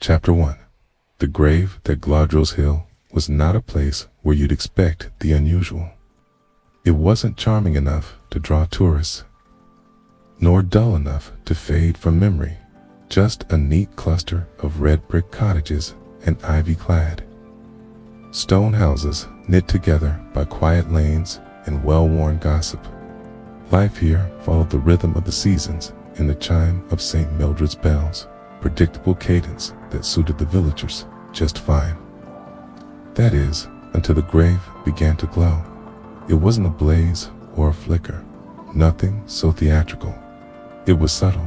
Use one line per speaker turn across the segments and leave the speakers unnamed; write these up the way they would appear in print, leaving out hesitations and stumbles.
Chapter 1. The grave at Glodrow's Hill was not a place where you'd expect the unusual. It wasn't charming enough to draw tourists, nor dull enough to fade from memory, just a neat cluster of red brick cottages and ivy-clad stone houses knit together by quiet lanes and well-worn gossip. Life here followed the rhythm of the seasons in the chime of St. Mildred's bells, predictable cadence that suited the villagers just fine. That is, until the grave began to glow. It wasn't a blaze or a flicker, nothing so theatrical. It was subtle,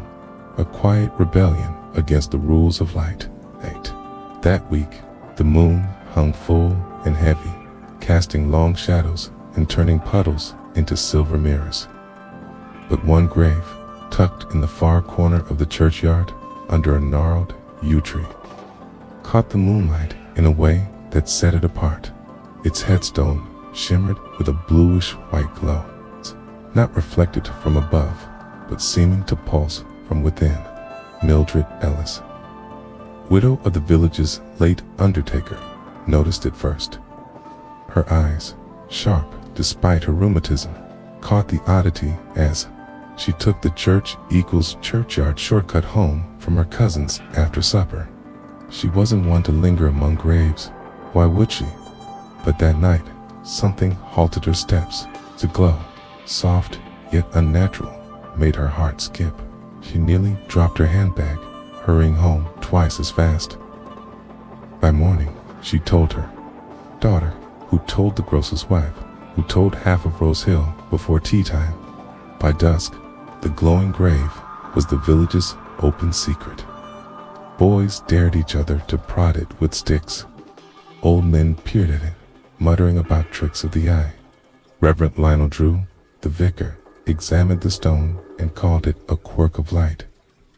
a quiet rebellion against the rules of light. That week, the moon hung full and heavy, casting long shadows and turning puddles into silver mirrors. But one grave, tucked in the far corner of the churchyard under a gnarled yew tree, caught the moonlight in a way that set it apart. Its headstone shimmered with a bluish-white glow, not reflected from above, but seeming to pulse from within. Mildred Ellis, widow of the village's late undertaker, noticed it first. Her eyes, sharp despite her rheumatism, caught the oddity as she took the churchyard shortcut home from her cousins after supper. She wasn't one to linger among graves. Why would she? But that night, something halted her steps. The glow, soft yet unnatural, made her heart skip. She nearly dropped her handbag, hurrying home twice as fast. By morning, she told her daughter, who told the grocer's wife, who told half of Rose Hill before tea time. By dusk, the glowing grave was the village's open secret. Boys dared each other to prod it with sticks. Old men peered at it, muttering about tricks of the eye. Reverend Lionel Drew, the vicar, examined the stone and called it a quirk of light.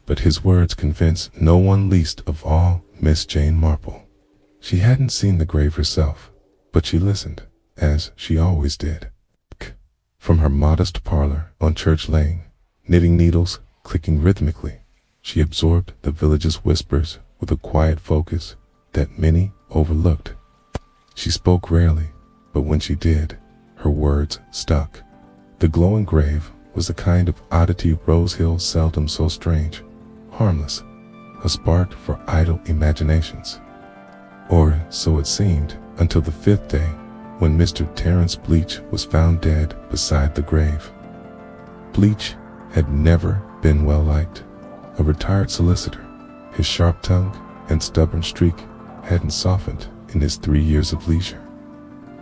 But his words convinced no one, least of all Miss Jane Marple. She hadn't seen the grave herself, but she listened, as she always did. From her modest parlor on Church Lane, knitting needles clicking rhythmically, she absorbed the village's whispers with a quiet focus that many overlooked. She spoke rarely, but when she did, her words stuck. The glowing grave was the kind of oddity Rose Hill seldom so strange, harmless, a spark for idle imaginations. Or so it seemed until the fifth day, when Mr. Terence Bleach was found dead beside the grave. Bleach had never been well liked. A retired solicitor, his sharp tongue and stubborn streak hadn't softened in his 3 years of leisure.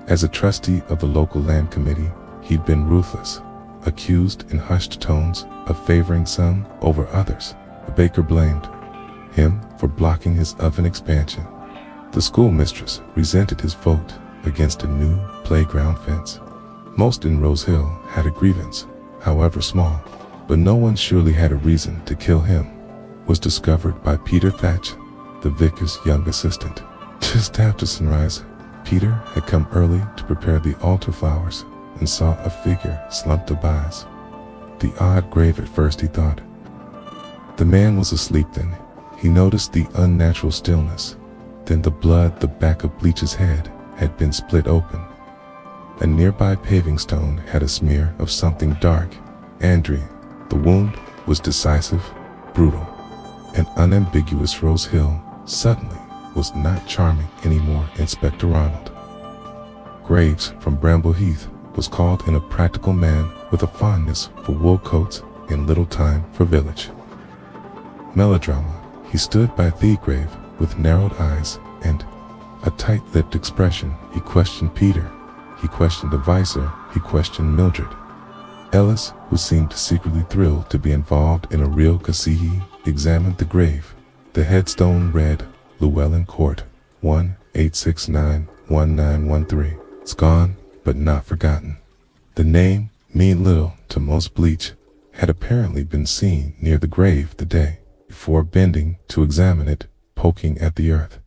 As a trustee of the local land committee, he'd been ruthless, accused in hushed tones of favoring some over others. The baker blamed him for blocking his oven expansion. The schoolmistress resented his vote against a new playground fence. Most in Rose Hill had a grievance, however small, but no one surely had a reason to kill him. Was discovered by Peter Thatch, the vicar's young assistant. Just after sunrise, Peter had come early to prepare the altar flowers and saw a figure slumped abies. The odd grave at first, he thought. The man was asleep then. He noticed the unnatural stillness. Then the blood the back of Bleach's head had been split open. A nearby paving stone had a smear of something dark, Andrew. The wound was decisive, brutal, and unambiguous. Rose Hill suddenly was not charming anymore. Inspector Ronald Graves from Bramble Heath was called in, a practical man with a fondness for wool coats and little time for village melodrama. He stood by the grave with narrowed eyes and a tight-lipped expression. He questioned Peter, he questioned the vicar, he questioned Mildred Ellis, who seemed secretly thrilled to be involved in a real Kasihi, examined the grave. The headstone read, Llewellyn Court, 1869-1913. It's gone, but not forgotten. The name meant little to most. Bleach had apparently been seen near the grave the day before, bending to examine it, poking at the earth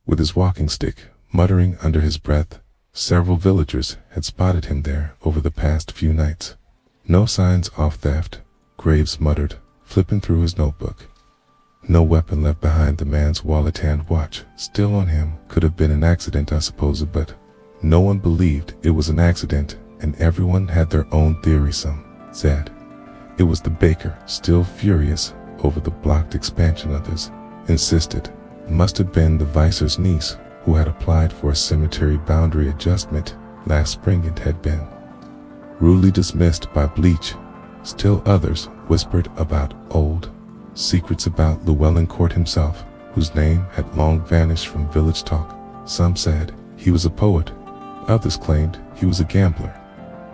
with his walking stick, muttering under his breath. Several villagers had spotted him there over the past few nights. No signs of theft, Graves muttered, flipping through his notebook. No weapon left behind. The man's wallet and watch still on him. Could have been an accident, I suppose, but no one believed it was an accident, and everyone had their own theory. Some said it was the baker, still furious over the blocked expansion. Others insisted it must have been the vicer's niece, who had applied for a cemetery boundary adjustment last spring and had been rudely dismissed by Bleach. Still others whispered about old secrets about Llewellyn Court himself, whose name had long vanished from village talk. Some said he was a poet, others claimed he was a gambler.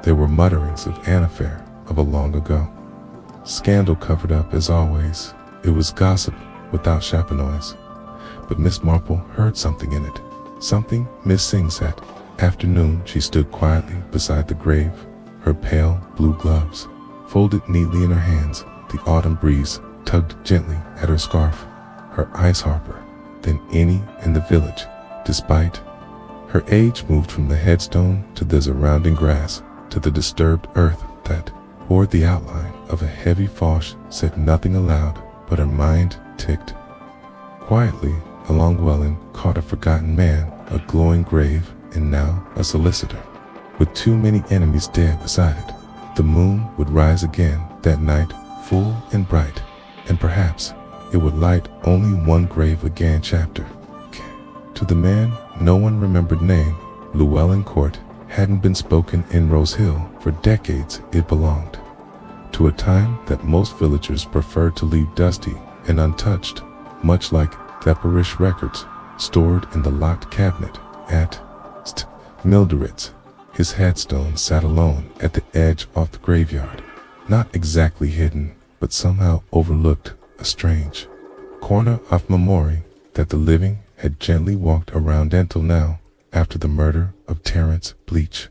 There were mutterings of an affair of a long ago. Scandal covered up as always. It was gossip without chaperones. But Miss Marple heard something in it, something missing. That afternoon she stood quietly beside the grave, her pale blue gloves folded neatly in her hands. The autumn breeze tugged gently at her scarf, her eyes sharper than any in the village. Despite her age, moved from the headstone to the surrounding grass to the disturbed earth that bore the outline of a heavy Foch. Said nothing aloud, but her mind ticked quietly along. Llewellyn caught a forgotten man, a glowing grave, and now a solicitor, with too many enemies dead beside it. The moon would rise again that night, full and bright, and perhaps it would light only one grave again. Chapter. To the man no one remembered name, Llewellyn Court hadn't been spoken in Rose Hill for decades. It belonged to a time that most villagers preferred to leave dusty and untouched, much like Theperish records stored in the locked cabinet at St. Mildred's. His headstone sat alone at the edge of the graveyard, not exactly hidden, but somehow overlooked, a strange corner of memory that the living had gently walked around until now, after the murder of Terence Bleach.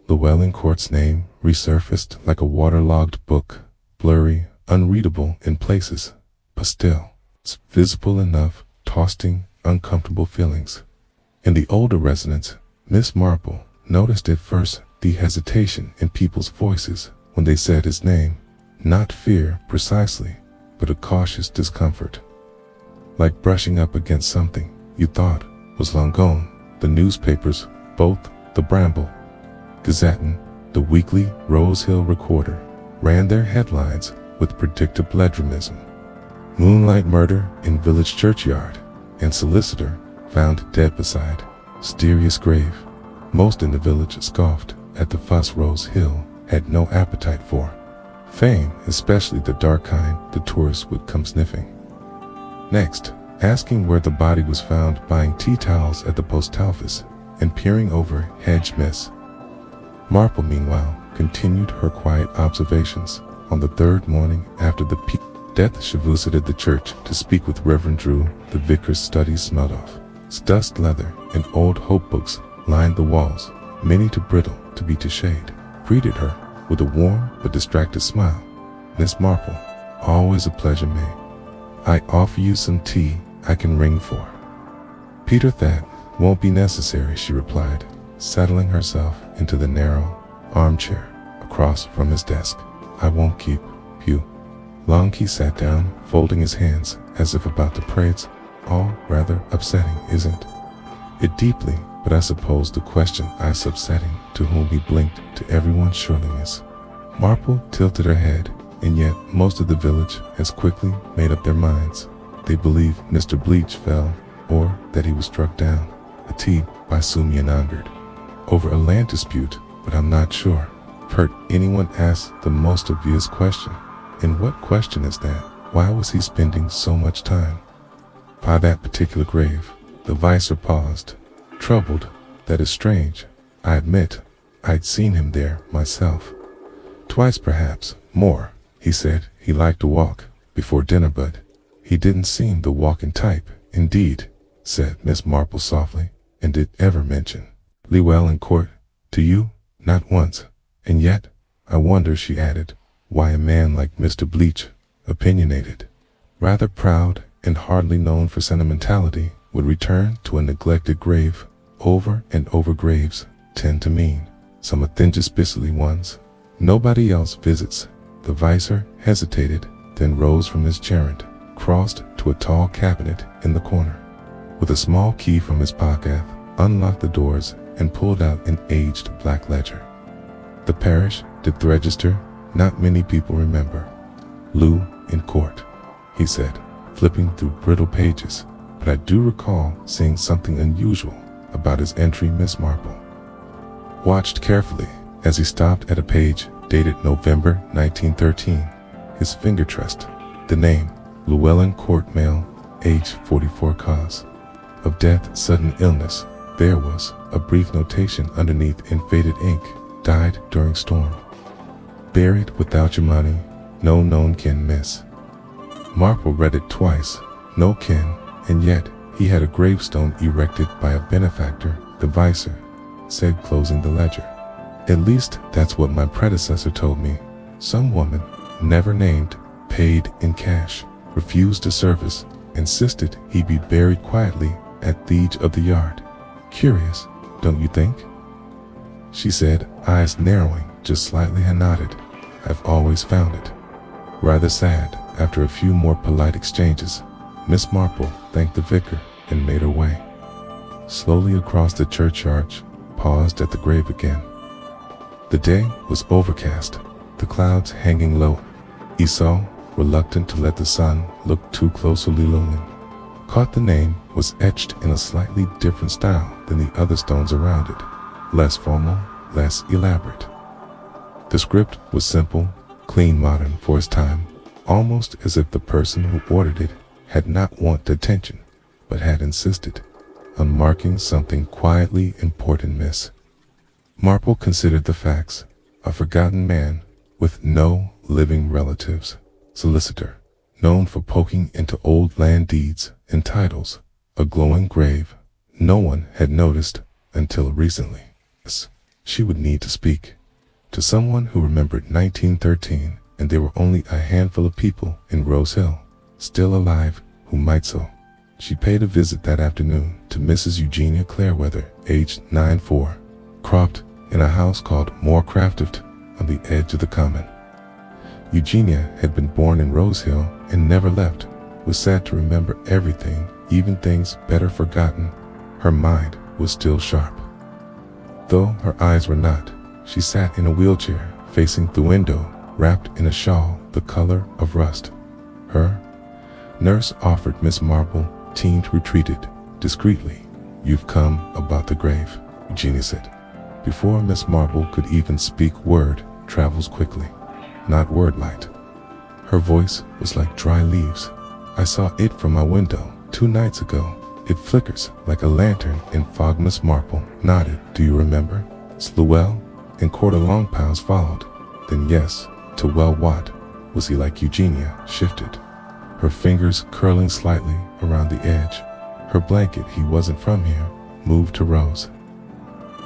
Llewellyn Court's name resurfaced like a waterlogged book, blurry, unreadable in places, but still visible enough, tossing uncomfortable feelings. In the older residents, Miss Marple noticed at first the hesitation in people's voices when they said his name, not fear precisely, but a cautious discomfort, like brushing up against something you thought was long gone. The newspapers, both the Bramble Gazette and the weekly Rose Hill Recorder, ran their headlines with predictable legitimism. Moonlight murder in village churchyard, and solicitor found dead beside mysterious grave. Most in the village scoffed at the fuss. Rose Hill had no appetite for fame, especially the dark kind the tourists would come sniffing. Next, asking where the body was found, buying tea towels at the post office, and peering over hedge. Miss Marple, meanwhile, continued her quiet observations. On the third morning after the death, she visited the church to speak with Reverend Drew. The vicar's studies smelled of dust, leather, and old hope books lined the walls, many too brittle to be to shade. Greeted her with a warm but distracted smile. Miss Marple, always a pleasure, May. I offer you some tea I can ring for. Peter, that won't be necessary, she replied, settling herself into the narrow armchair across from his desk. I won't keep you long. He sat down, folding his hands as if about to pray. It's all rather upsetting, isn't it? Deeply, but I suppose the question is upsetting. To whom he blinked. To everyone, surely, Miss Marple tilted her head, and yet most of the village has quickly made up their minds. They believe Mr. Bleach fell, or that he was struck down, fatigued by Sumian angered over a land dispute, but I'm not sure. Heard anyone ask the most obvious question. And what question is that? Why was he spending so much time by that particular grave? The vicar paused, troubled. That is strange. I admit, I'd seen him there myself. Twice, perhaps more, he said. He liked to walk before dinner, but he didn't seem the walking type. Indeed, said Miss Marple softly. And did ever mention Llewellyn Court to you? Not once. And yet, I wonder, she added, why a man like Mr. Bleach, opinionated, rather proud, and hardly known for sentimentality, would return to a neglected grave. Over and over graves tend to mean some authentically ones. Nobody else visits. The vicar hesitated, then rose from his chair and crossed to a tall cabinet in the corner. With a small key from his pocket, unlocked the doors and pulled out an aged black ledger. The parish did register, not many people remember. Lou in court, he said, flipping through brittle pages, but I do recall seeing something unusual about his entry, Miss Marple. Watched carefully as he stopped at a page dated November 1913. His finger traced the name, Llewellyn Court Male, age 44, cause of death, sudden illness. There was a brief notation underneath in faded ink, died during storm. Buried without your money, no known kin, miss. Marple read it twice, no kin, and yet he had a gravestone erected by a benefactor, the vicar said, closing the ledger. At least that's what my predecessor told me. Some woman, never named, paid in cash, refused a service, insisted he be buried quietly at the edge of the yard. Curious, don't you think? She said, eyes narrowing just slightly, and nodded. I've always found it rather sad. After a few more polite exchanges, Miss Marple thanked the vicar and made her way slowly across the churchyard, paused at the grave again. The day was overcast, the clouds hanging low. Esau, reluctant to let the sun look too closely illumined, caught the name was etched in a slightly different style than the other stones around it, less formal, less elaborate. The script was simple, clean, modern for its time, almost as if the person who ordered it had not wanted attention, but had insisted on marking something quietly important, miss. Marple considered the facts. A forgotten man with no living relatives, solicitor, known for poking into old land deeds and titles, a glowing grave. No one had noticed until recently. She would need to speak to someone who remembered 1913, and there were only a handful of people in Rose Hill still alive who might so. She paid a visit that afternoon to Mrs. Eugenia Clareweather, aged 94, cropped in a house called Moorcrafted on the edge of the common. Eugenia had been born in Rose Hill and never left, was sad to remember everything, even things better forgotten. Her mind was still sharp, though her eyes were not. She sat in a wheelchair, facing the window, wrapped in a shawl the color of rust. Her nurse offered Miss Marple tea, retreated discreetly. You've come about the grave, Eugenia said. Before Miss Marple could even speak, word travels quickly, not word light. Her voice was like dry leaves. I saw it from my window 2 nights ago. It flickers like a lantern in fog. Miss Marple nodded. Do you remember? Llewell and Court Long Piles followed. Then yes, to well what? Was he like Eugenia? Shifted, her fingers curling slightly around the edge. Her blanket, he wasn't from here, moved to Rose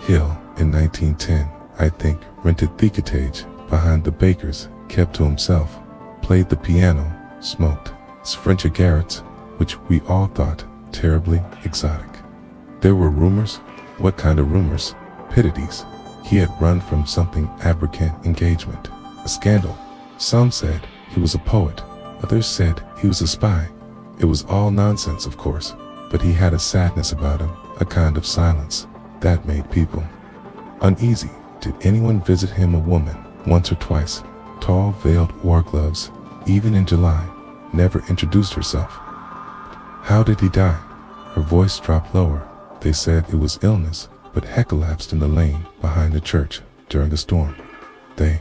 Hill in 1910, I think, rented the cottage behind the baker's, kept to himself, played the piano, smoked French cigarettes, which we all thought terribly exotic. There were rumors. What kind of rumors? Pittities. He had run from something abracant engagement, a scandal. Some said he was a poet, others said he was a spy. It was all nonsense, of course, but he had a sadness about him, a kind of silence that made people uneasy. Did anyone visit him? A woman, once or twice, tall, veiled, wore gloves, even in July, never introduced herself. How did he die? Her voice dropped lower. They said it was illness, but he collapsed in the lane behind the church during a storm. They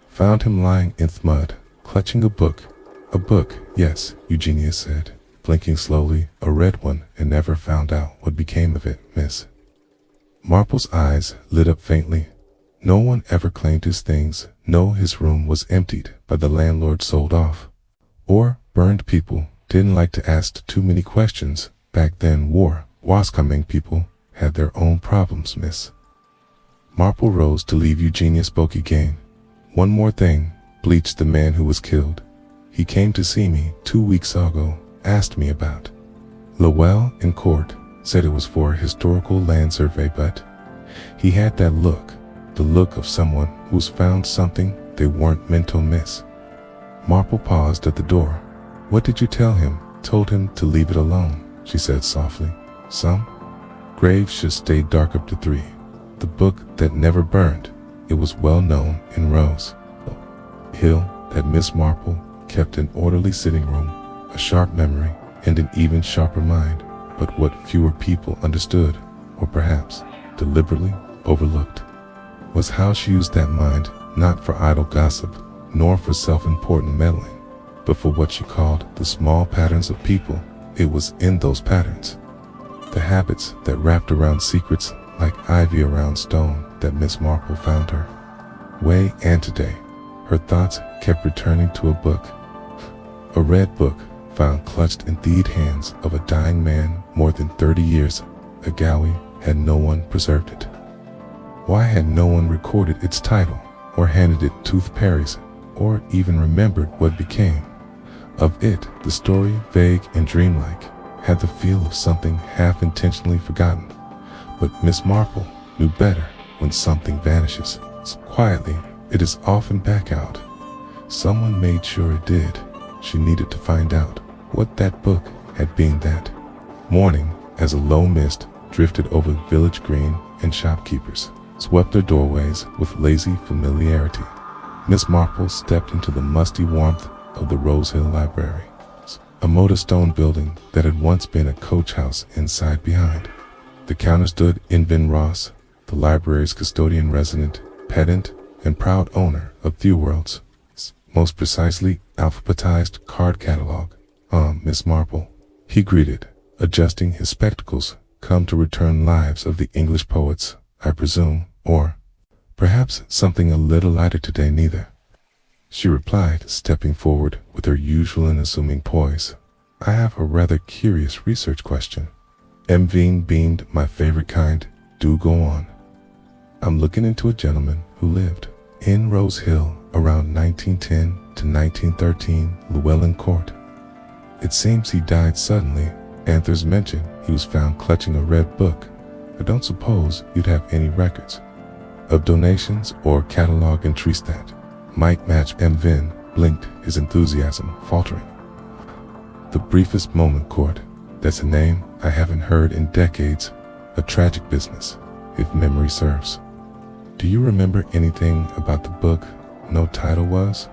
found him lying in the mud, clutching a book. A book, yes, Eugenia said, blinking slowly, a red one, and never found out what became of it, miss. Marple's eyes lit up faintly. No one ever claimed his things. No, his room was emptied by the landlord, sold off, or burned. People didn't like to ask too many questions. Back then, war was coming. People had their own problems, miss. Marple rose to leave. Eugenia spoke again. One more thing. Bleached, the man who was killed. He came to see me 2 weeks ago, asked me about Llewell in court, said it was for a historical land survey, but he had that look, the look of someone who's found something they weren't meant to miss. Marple paused at the door. What did you tell him? Told him to leave it alone, she said softly. Some graves should stay dark up to 3. The book that never burned. It was well known in Rose Hill that Miss Marple kept an orderly sitting room, a sharp memory, and an even sharper mind. But what fewer people understood, or perhaps deliberately overlooked, was how she used that mind not for idle gossip, nor for self-important meddling, but for what she called the small patterns of people. It was in those patterns, the habits that wrapped around secrets like ivy around stone, that Miss Marple found her way, and today her thoughts kept returning to a book, a red book found clutched in thieed hands of a dying man more than 30 years ago. Had no one preserved it? Why had no one recorded its title, or handed it tooth fairies, or even remembered what became of it? The story, vague and dreamlike, had the feel of something half-intentionally forgotten. But Miss Marple knew better. When something vanishes so quietly, it is often back out. Someone made sure it did. She needed to find out what that book had been that morning, as a low mist drifted over village green and shopkeepers swept their doorways with lazy familiarity. Miss Marple stepped into the musty warmth of the Rose Hill Library, a modest stone building that had once been a coach house inside behind. The counter stood Invin Ross, the library's custodian resident, pedant, and proud owner of Thewworld's most precisely alphabetized card catalog. Miss Marple, he greeted, adjusting his spectacles. Come to return lives of the English poets, I presume, or perhaps something a little lighter today, neither, she replied, stepping forward with her usual unassuming poise. I have a rather curious research question. Mveen beamed. My favorite kind. Do go on. I'm looking into a gentleman who lived in Rose Hill around 1910 to 1913 Llewellyn Court. It seems he died suddenly. Anthers mentioned he was found clutching a red book. I don't suppose you'd have any records of donations or catalog entries that might match. Mvin blinked, his enthusiasm faltering. The briefest moment, Court. That's a name I haven't heard in decades. A tragic business, if memory serves. Do you remember anything about the book? No title was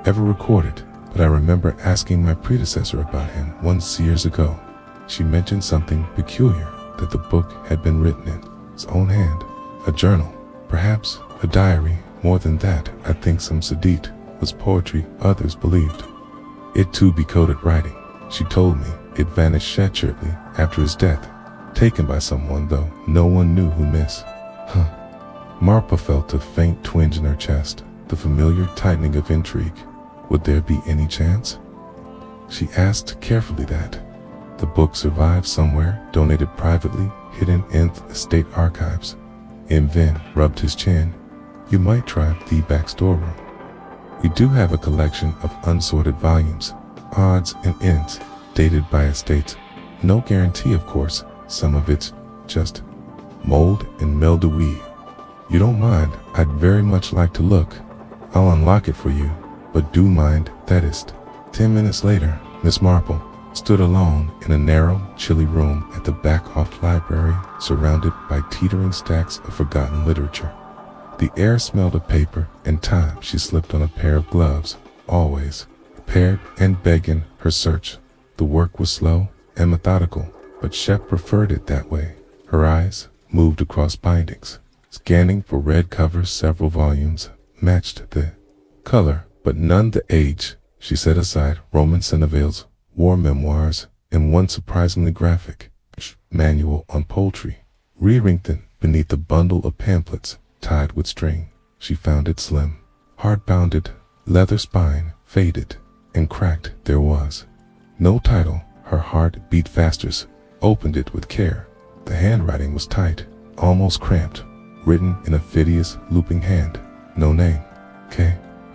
ever recorded, but I remember asking my predecessor about him once years ago. She mentioned something peculiar, that the book had been written in his own hand, a journal, perhaps a diary. More than that, I think some sedate was poetry others believed it to be coded writing. She told me it vanished shortly after his death, taken by someone, though no one knew who. Miss Marple felt a faint twinge in her chest, the familiar tightening of intrigue. Would there be any chance? She asked carefully that the book survived somewhere, donated privately, hidden in the state archives. Mvin rubbed his chin. You might try the back storeroom. We do have a collection of unsorted volumes, odds and ends, dated by estates. No guarantee, of course. Some of it's just mold and mildew. You don't mind? I'd very much like to look. I'll unlock it for you, but do mind that is. 10 minutes later, Miss Marple stood alone in a narrow, chilly room at the back of the library, surrounded by teetering stacks of forgotten literature. The air smelled of paper and time. She slipped on a pair of gloves, always prepared and begging her search. The work was slow and methodical, but Shep preferred it that way. Her eyes moved across bindings, scanning for red covers. Several volumes matched the color, but none the age. She set aside Roman Senevilles, war memoirs, and one surprisingly graphic manual on poultry. Re-wrinkled beneath a bundle of pamphlets tied with string. She found it slim, hard-bounded, leather spine, faded and cracked. There was no title. Her heart beat faster. Opened it with care. The handwriting was tight, almost cramped, written in a hideous, looping hand. No name,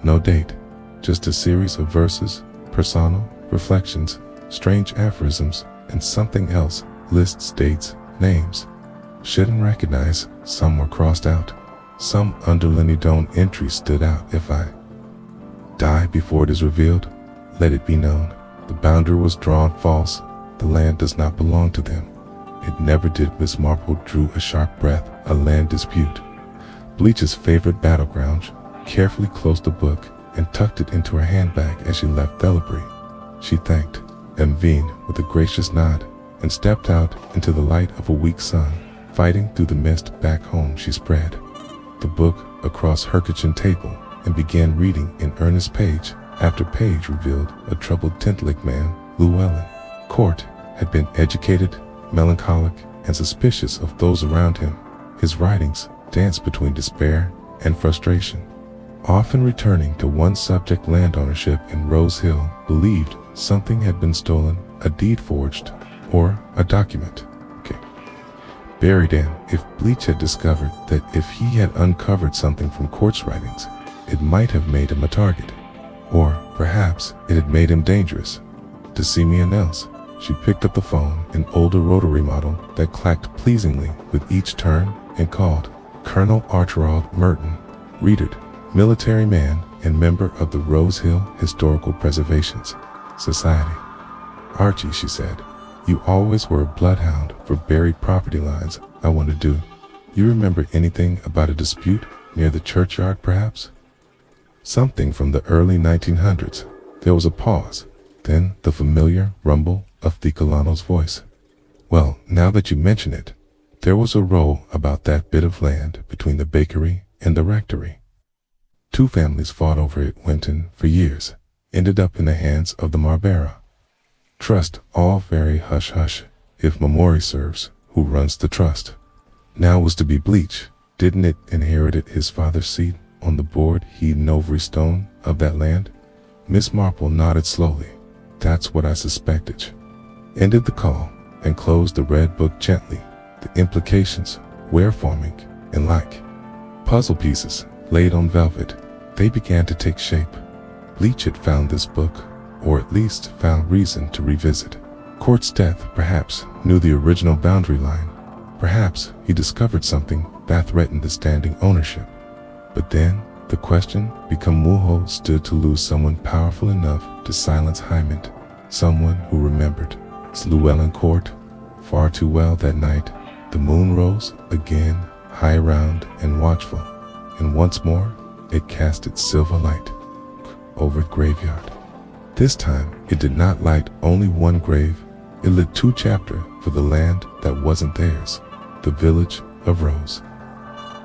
no date, just a series of verses, personal reflections, strange aphorisms, and something else. Lists, dates, names. Shouldn't recognize. Some were crossed out. Some underlined entries stood out. If I die before it is revealed, let it be known The boundary was drawn false. The land does not belong to them. It never did. Miss Marple drew a sharp breath. A land dispute. Bleach's favorite battleground. Carefully closed the book and tucked it into her handbag as she left Thelabury. She thanked Emvine with a gracious nod and stepped out into the light of a weak sun. Fighting through the mist back home, she spread the book across her kitchen table and began reading in earnest. Page after page revealed a troubled Tintlick man. Llewellyn Court had been educated, melancholic, and suspicious of those around him. His writings danced between despair and frustration, often returning to one subject: land ownership in Rose Hill. Believed something had been stolen, a deed forged, or a document buried in. If Bleach had discovered that if he had uncovered something from Court's writings, it might have made him a target, or perhaps it had made him dangerous. To see me and else, she picked up the phone, an older rotary model that clacked pleasingly with each turn, and called Colonel Archibald Merton, Reedard, military man and member of the Rose Hill Historical Preservation Society. Archie, she said, you always were a bloodhound for buried property lines. I want to do. You remember anything about a dispute near the churchyard, perhaps? Something from the early 1900s. There was a pause, then the familiar rumble of Thiccolano's voice. Well, now that you mention it, there was a row about that bit of land between the bakery and the rectory. Two families fought over it, went in for years, ended up in the hands of the Marbera Trust, all very hush-hush, if memory serves. Who runs the trust? Now was to be Bleach. Didn't it inherited his father's seat on the board? He'd know every stone of that land? Miss Marple nodded slowly. That's what I suspected. Ended the call and closed the red book gently. The implications were forming, and like puzzle pieces laid on velvet, they began to take shape. Bleach had found this book, or at least found reason to revisit. Court's death perhaps knew the original boundary line. Perhaps he discovered something that threatened the standing ownership. But then the question became: Mulho stood to lose someone powerful enough to silence Hyman, someone who remembered Llewellyn Court far too well. That night the moon rose again, high round and watchful, and once more it cast its silver light over the graveyard. This time it did not light only one grave, it lit two chapters for the land that wasn't theirs, the village of Rose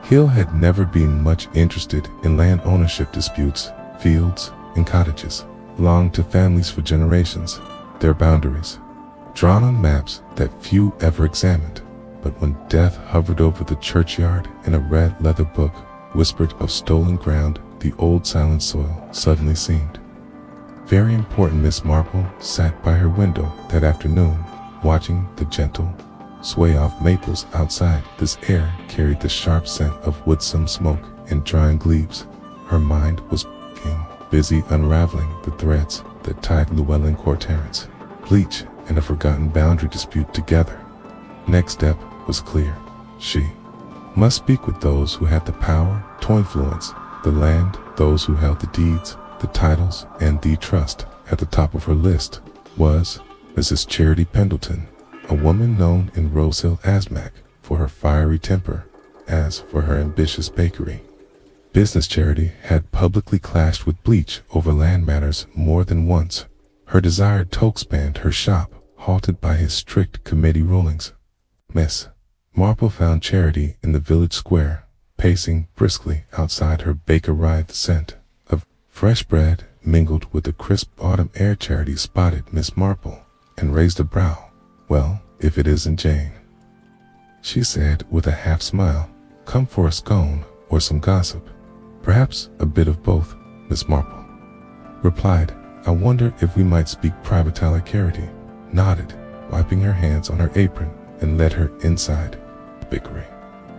Hill had never been much interested in land ownership disputes. Fields and cottages belonged to families for generations, their boundaries drawn on maps that few ever examined. But when death hovered over the churchyard and a red leather book whispered of stolen ground, the old silent soil suddenly seemed very important. Miss Marple sat by her window that afternoon, watching the gentle sway of maples outside. This air carried the sharp scent of woodsome smoke and drying leaves. Her mind was busy unraveling the threads that tied Llewellyn Court Terrace, Bleach, and a forgotten boundary dispute together. Next step was clear. She must speak with those who had the power to influence the land, those who held the deeds, the titles, and the trust. At the top of her list was Mrs. Charity Pendleton, a woman known in Rose Hill Asmac for her fiery temper, as for her ambitious bakery. Business Charity had publicly clashed with Bleach over land matters more than once. Her desired toque spanned her shop, halted by his strict committee rulings. Miss Marple found Charity in the village square, pacing briskly outside her bakery. The scent of fresh bread mingled with the crisp autumn air. Charity spotted Miss Marple and raised a brow. Well, if it isn't Jane, she said with a half smile. Come for a scone or some gossip? Perhaps a bit of both, Miss Marple replied. I wonder if we might speak privately. Charity nodded, wiping her hands on her apron, and led her inside. The bakery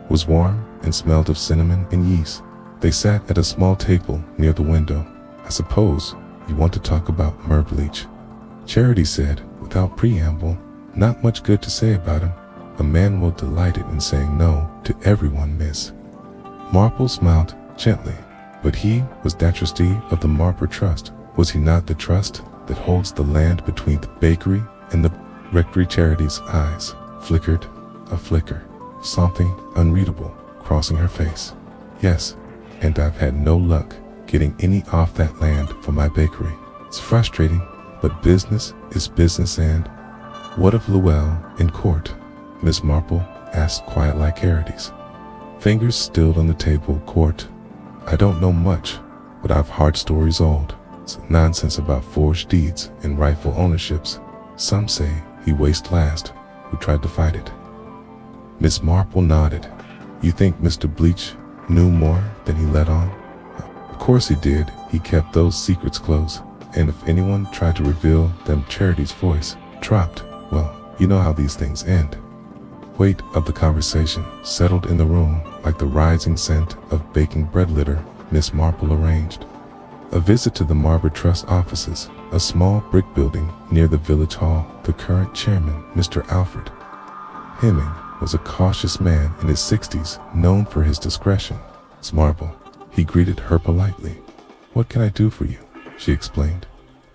was warm and smelled of cinnamon and yeast. They sat at a small table near the window. I suppose you want to talk about Bleach, Charity said without preamble. Not much good to say about him. A man will delight in saying no to everyone, Miss Marple smiled gently. But he was that trustee of the Marple Trust. Was he not the trust that holds the land between the bakery and the rectory charity's eyes flickered, a flicker, something unreadable crossing her face. Yes, and I've had no luck getting any off that land for my bakery. It's frustrating, but business is business. And what of Llewellyn in court? Miss Marple asked, quiet like Arides. Fingers stilled on the table. Court. I don't know much, but I've heard stories old. It's nonsense about forged deeds and rightful ownerships. Some say he wasted last who tried to fight it. Miss Marple nodded. You think Mr. Bleach knew more than he let on? Of course he did. He kept those secrets close. And if anyone tried to reveal them, Charity's voice dropped. Well, you know how these things end. Weight of the conversation settled in the room like the rising scent of baking bread litter. Miss Marple arranged a visit to the Marble Trust offices, a small brick building near the village hall. The current chairman, Mr. Alfred Hemming, was a cautious man in his 60s, known for his discretion. Miss Marple, he greeted her politely. What can I do for you? She explained.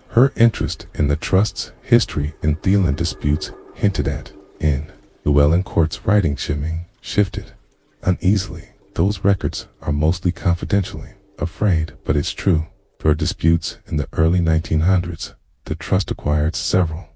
Her interest in the trust's history and Thielen disputes hinted at in Llewellyn Court's writing shifted uneasily. Those records are mostly confidentially, afraid, but it's true. For disputes in the early 1900s, the trust acquired several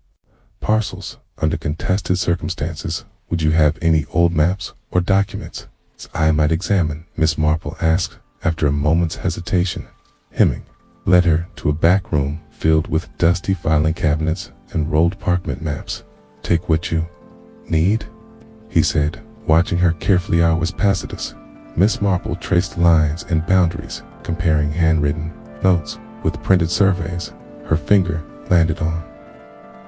parcels under contested circumstances. Would you have any old maps or documents I might examine? Miss Marple asked after a moment's hesitation. Hemming led her to a back room filled with dusty filing cabinets and rolled parchment maps. Take what you need, he said, watching her carefully. Hours passed us. Miss Marple traced lines and boundaries, comparing handwritten notes with printed surveys. Her finger landed on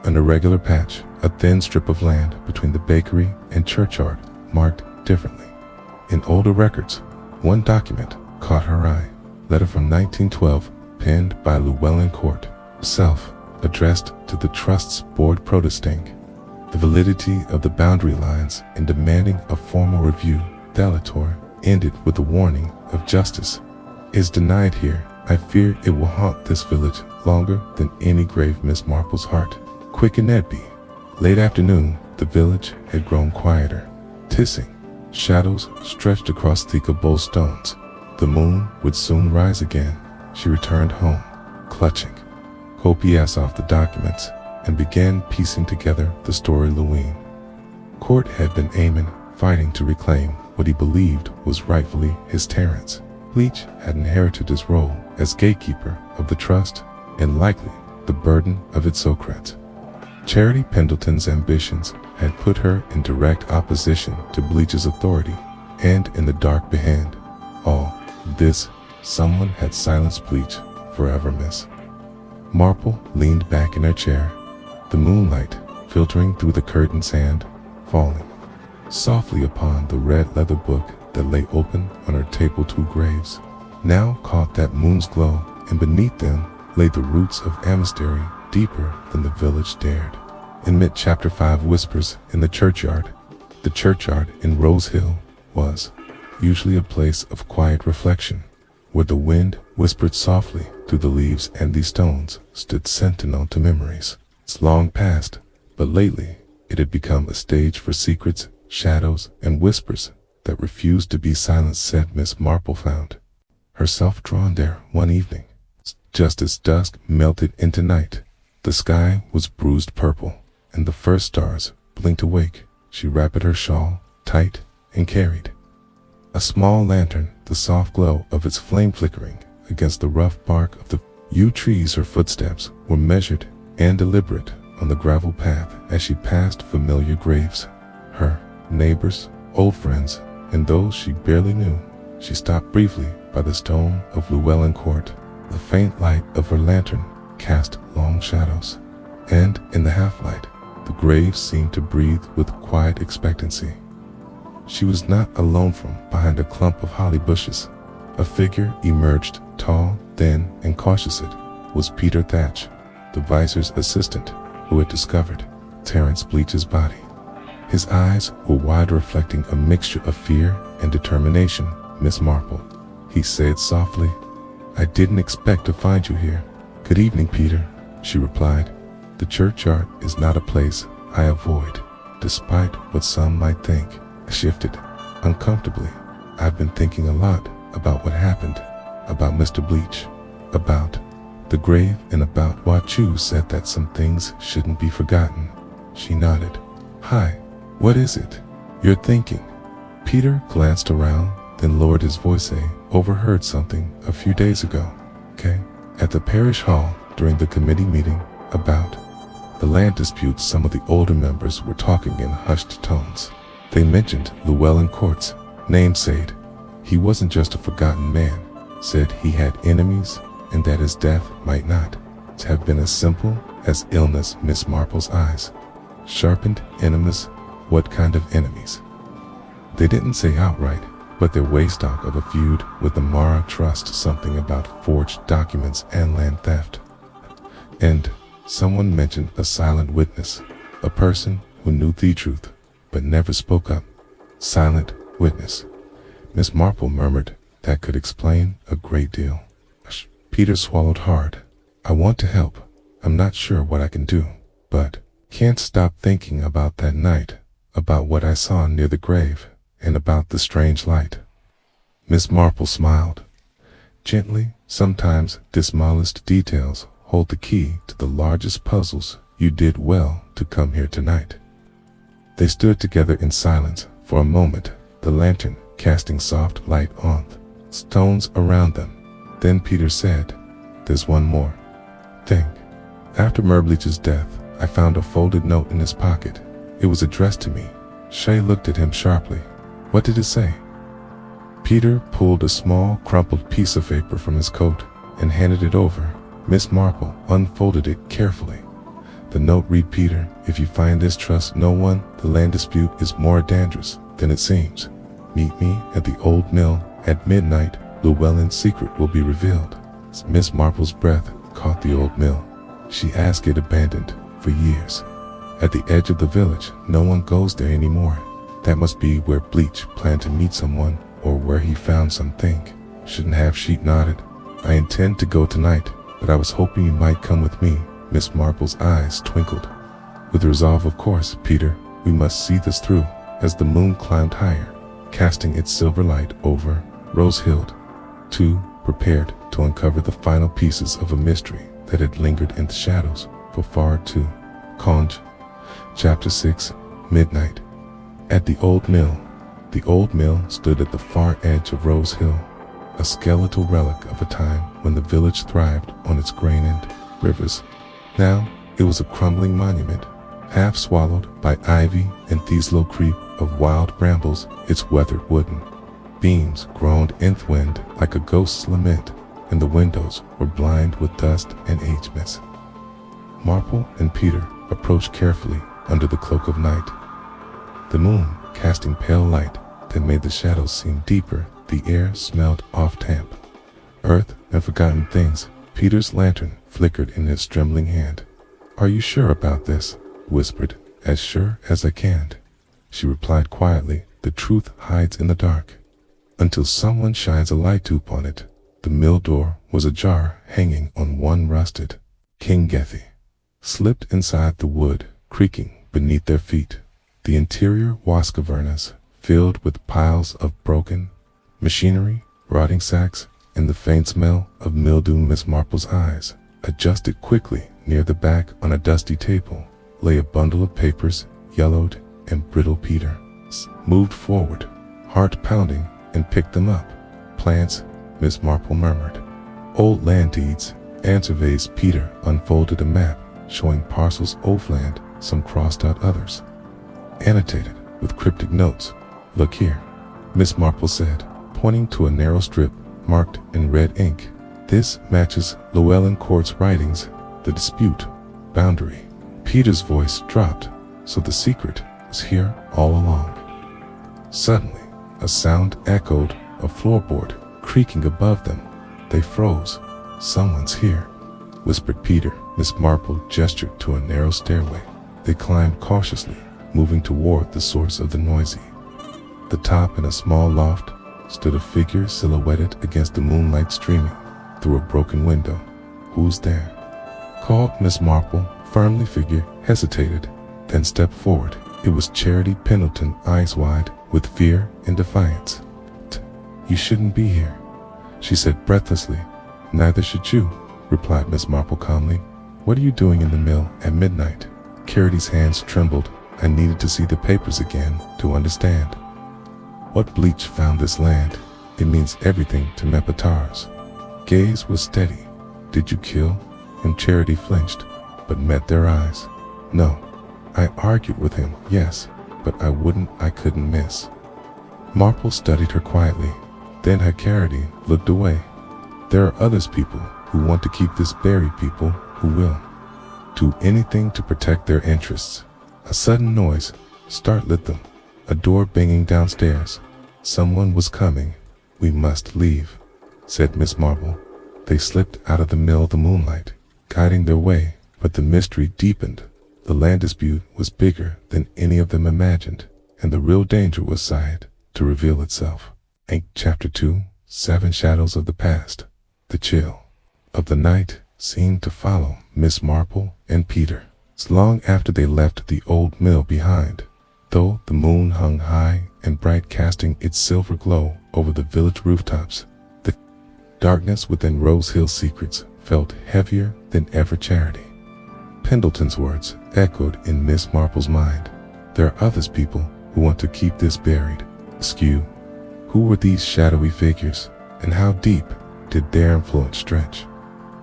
an irregular patch, a thin strip of land between the bakery and churchyard, marked differently. In older records, one document caught her eye. Letter from 1912, penned by Llewellyn Court himself, addressed to the trust's board protesting the validity of the boundary lines and demanding a formal review. Delator ended with a warning of justice is denied here. I fear it will haunt this village longer than any grave. Miss Marple's heart quickened. Nedby. Late afternoon, the village had grown quieter. Hissing shadows stretched across the cobblestones. The moon would soon rise again. She returned home, clutching copious off the documents, and began piecing together the story. Llewellyn Court had been fighting to reclaim what he believed was rightfully his. Terence Bleach had inherited his role as gatekeeper of the trust and likely the burden of its Socrates. Charity Pendleton's ambitions had put her in direct opposition to Bleach's authority, and in the dark behind all this, someone had silenced Bleach forever. Miss Marple leaned back in her chair, the moonlight filtering through the curtains and falling softly upon the red leather book that lay open on her table. Two graves now caught that moon's glow, and beneath them lay the roots of amistry deeper than the village dared. In mid-chapter 5, whispers in the churchyard. The churchyard in Rose Hill was usually a place of quiet reflection, where the wind whispered softly through the leaves and the stones stood sentinel to memories. It's long past, but lately it had become a stage for secrets, shadows, and whispers that refused to be silenced. Said Miss Marple found herself drawn there one evening, just as dusk melted into night. The sky was bruised purple, and the first stars blinked awake. She wrapped her shawl tight and carried a small lantern, the soft glow of its flame flickering against the rough bark of the yew trees. Her footsteps were measured and deliberate on the gravel path as she passed familiar graves, her neighbors, old friends, and those she barely knew. She stopped briefly by the stone of Llewellyn Court. The faint light of her lantern cast long shadows, and in the half-light, the graves seemed to breathe with quiet expectancy. She was not alone. From behind a clump of holly bushes, a figure emerged, tall, thin, and cautious. It was Peter Thatch, the vice's assistant, who had discovered Terence Bleach's body. His eyes were wide, reflecting a mixture of fear and determination. Miss Marple, he said softly, I didn't expect to find you here. Good evening, Peter. she replied. The churchyard is not a place I avoid, despite what some might think. I shifted uncomfortably. I've been thinking a lot about what happened, about Mr. Bleach, about the grave, and about what Chu said that some things shouldn't be forgotten. She nodded. Hi, what is it you're thinking? Peter glanced around, then lowered his voice. I overheard something a few days ago, okay? At the parish hall during the committee meeting about the land disputes. Some of the older members were talking in hushed tones. They mentioned Llewellyn Court's name. Said he wasn't just a forgotten man, said he had enemies, and that his death might not have been as simple as illness. Miss Marple's eyes sharpened. Enemies? What kind of enemies? They didn't say outright, but their waystock of a feud with the Mara Trust, something about forged documents and land theft. And someone mentioned a silent witness, a person who knew the truth but never spoke up. Silent witness. Miss Marple murmured. That could explain a great deal. Peter swallowed hard. I want to help. I'm not sure what I can do, but can't stop thinking about that night, about what I saw near the grave, and about the strange light. Miss Marple smiled gently. Sometimes the smallest details hold the key to the largest puzzles. You did well to come here tonight. They stood together in silence for a moment, the lantern casting soft light on the stones around them. Then Peter said, there's one more thing. After Merbleach's death, I found a folded note in his pocket. It was addressed to me. Shay looked at him sharply. What did it say? Peter pulled a small, crumpled piece of paper from his coat and handed it over. Miss Marple unfolded it carefully. The note read, Peter, if you find this, trust no one. The land dispute is more dangerous than it seems. Meet me at the old mill at midnight. Llewellyn's secret will be revealed. Miss Marple's breath caught the old mill. She asked it abandoned for years. At the edge of the village, no one goes there anymore. That must be where Bleach planned to meet someone, or where he found something. Shouldn't have. She nodded. I intend to go tonight, but I was hoping you might come with me. Miss Marple's eyes twinkled. With resolve, of course, Peter. We must see this through. As the moon climbed higher, casting its silver light over Rosehill, two prepared to uncover the final pieces of a mystery that had lingered in the shadows for far too. Conj. Chapter 6. Midnight. At the old mill. The old mill stood at the far edge of Rosehill, a skeletal relic of a time when the village thrived on its grain and rivers. Now it was a crumbling monument, half swallowed by ivy and the slow creep of wild brambles. Its weathered wooden beams groaned in the wind like a ghost's lament, and the windows were blind with dust and age mist. Marple and Peter approached carefully under the cloak of night, the moon casting pale light that made the shadows seem deeper. The air smelled off damp earth and forgotten things. Peter's lantern flickered in his trembling hand. Are you sure about this? Whispered. As sure as I can. She replied quietly. The truth hides in the dark until someone shines a light upon it. The mill door was ajar, hanging on one rusted King Gethy slipped inside the wood, creaking beneath their feet. The interior was cavernas, filled with piles of broken machinery, rotting sacks, and the faint smell of mildew. Miss Marple's eyes adjusted quickly. Near the back on a dusty table lay a bundle of papers, yellowed and brittle. Peter moved forward, heart pounding, and picked them up. Plants, Miss Marple murmured. Old land deeds and surveys. Peter unfolded a map showing parcels of land, some crossed out, others annotated with cryptic notes. Look here, Miss Marple said, pointing to a narrow strip marked in red ink. This matches Llewellyn Court's writings. The dispute boundary. Peter's voice dropped. So the secret was here all along. Suddenly, a sound echoed, a floorboard creaking above them. They froze. Someone's here, whispered Peter. Miss Marple gestured to a narrow stairway. They climbed cautiously, moving toward the source of the noisy. The top, in a small loft, stood a figure silhouetted against the moonlight streaming through a broken window. Who's there? called Miss Marple, firmly figure hesitated, then stepped forward. It was Charity Pendleton, eyes wide with fear and defiance. "You shouldn't be here," she said breathlessly. "Neither should you," replied Miss Marple calmly. "What are you doing in the mill at midnight?" Charity's hands trembled. I needed to see the papers again to understand. What bleach found this land? It means everything to Mepatars. Gaze was steady. "Did you kill him?" Charity flinched, but met their eyes. "No. I argued with him, yes, but I couldn't miss." Marple studied her quietly. Then her Charity looked away. "There are others people who want to keep this buried, people who will do anything to protect their interests." A sudden noise startled them. A door banging downstairs. Someone was coming. "We must leave," said Miss Marple. They slipped out of the Mill the Moonlight, guiding their way, but the mystery deepened. The land dispute was bigger than any of them imagined, and the real danger was sight to reveal itself. Chapter 2, 7 Shadows of the Past. The chill of the night seemed to follow Miss Marple and Peter long after they left the old mill behind. Though the moon hung high and bright, casting its silver glow over the village rooftops, the darkness within Rose Hill Secrets felt heavier than ever. Charity Pendleton's words echoed in Miss Marple's mind. There are others people who want to keep this buried. Askew. Who were these shadowy figures, and how deep did their influence stretch?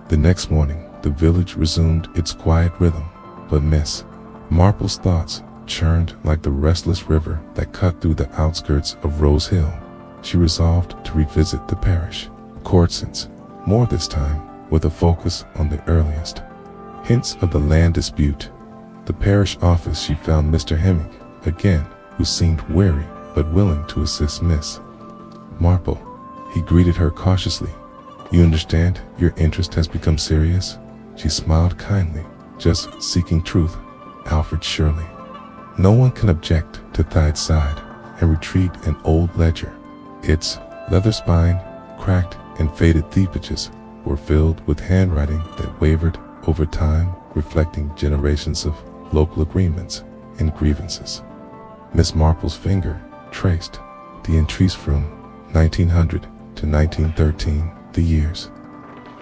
The next morning, the village resumed its quiet rhythm, but Miss Marple's thoughts churned like the restless river that cut through the outskirts of Rose Hill. She resolved to revisit the parish courts, more this time with a focus on the earliest hints of the land dispute. The parish office, she found Mr. Hemming again, who seemed wary but willing to assist Miss Marple. He greeted her cautiously. "You understand your interest has become serious?" She smiled kindly. "Just seeking truth, Alfred Shirley." No one can object to Thide's side and retrieve an old ledger. Its leather spine, cracked and faded pages were filled with handwriting that wavered over time, reflecting generations of local agreements and grievances. Miss Marple's finger traced the entries from 1900 to 1913, the years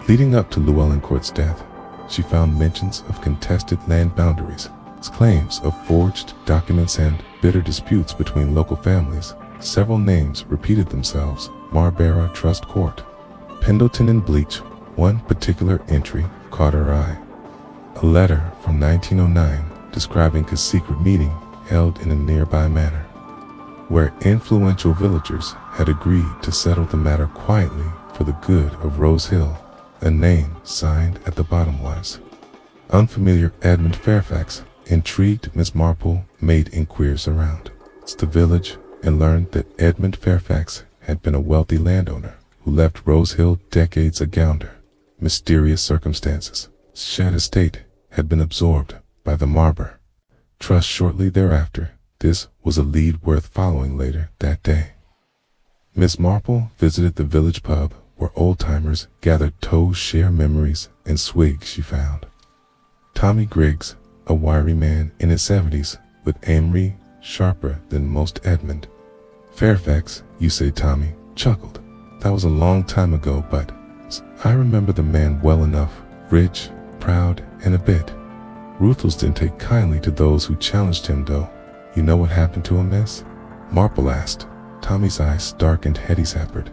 leading up to Llewellyn Court's death. She found mentions of contested land boundaries, claims of forged documents, and bitter disputes between local families. Several names repeated themselves: Marbera Trust Court, Pendleton and Bleach. One particular entry caught her eye. A letter from 1909 describing a secret meeting held in a nearby manor, where influential villagers had agreed to settle the matter quietly for the good of Rose Hill. A name signed at the bottom was unfamiliar Edmund Fairfax. Intrigued, Miss Marple made inquiries around the village and learned that Edmund Fairfax had been a wealthy landowner who left Rose Hill decades ago under mysterious circumstances. Shed estate had been absorbed by the Marple Trust shortly thereafter. This was a lead worth following. Later that day, Miss Marple visited the village pub where old-timers gathered to share memories and swigs. She found Tommy Griggs, a wiry man in his 70s with amory sharper than most. Edmund Fairfax, you say? Tommy chuckled. That was a long time ago, but I remember the man well enough. Rich, proud, and a bit ruthless. Didn't take kindly to those who challenged him, though. You know what happened to him, Miss Marple asked. Tommy's eyes darkened. Hetty sappered.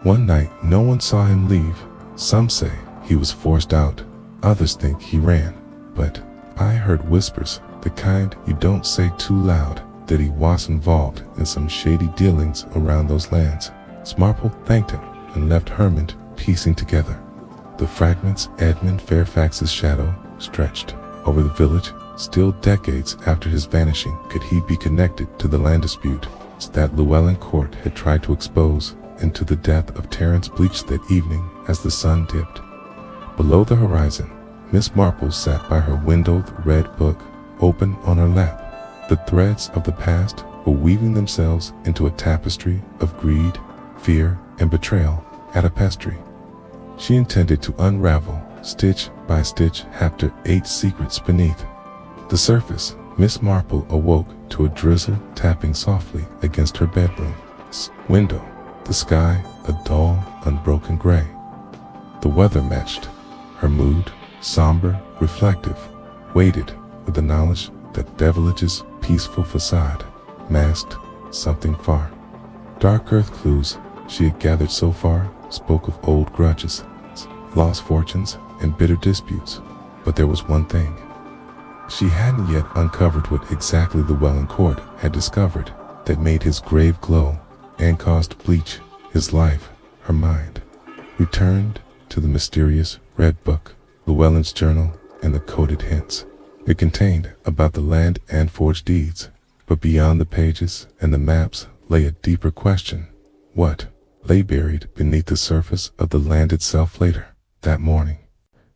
One night, no one saw him leave. Some say he was forced out. Others think he ran. But I heard whispers, the kind you don't say too loud, that he was involved in some shady dealings around those lands. Marple thanked him and left Hermond piecing together the fragments. Edmund Fairfax's shadow stretched over the village. Still decades after his vanishing, could he be connected to the land dispute that Llewellyn Court had tried to expose, and to the death of Terence Bleach that evening as the sun dipped below the horizon? Miss Marple sat by her window, the red book open on her lap. The threads of the past were weaving themselves into a tapestry of greed, fear, and betrayal. At a pastry she intended to unravel stitch by a stitch after 8 secrets beneath. The surface, Miss Marple awoke to a drizzle tapping softly against her bedroom's window. The sky a dull, unbroken gray. The weather matched her mood, somber, reflective, weighted with the knowledge that Beveridge's peaceful facade masked something far. Dark earth clues she had gathered so far spoke of old grudges, lost fortunes, and bitter disputes. But there was one thing. She hadn't yet uncovered what exactly the Welland court had discovered that made his grave glow and caused bleach his life, her mind. Returned to the mysterious red book, Llewellyn's journal, and the coded hints it contained about the land and forged deeds. But beyond the pages and the maps lay a deeper question. What lay buried beneath the surface of the land itself? Later that morning,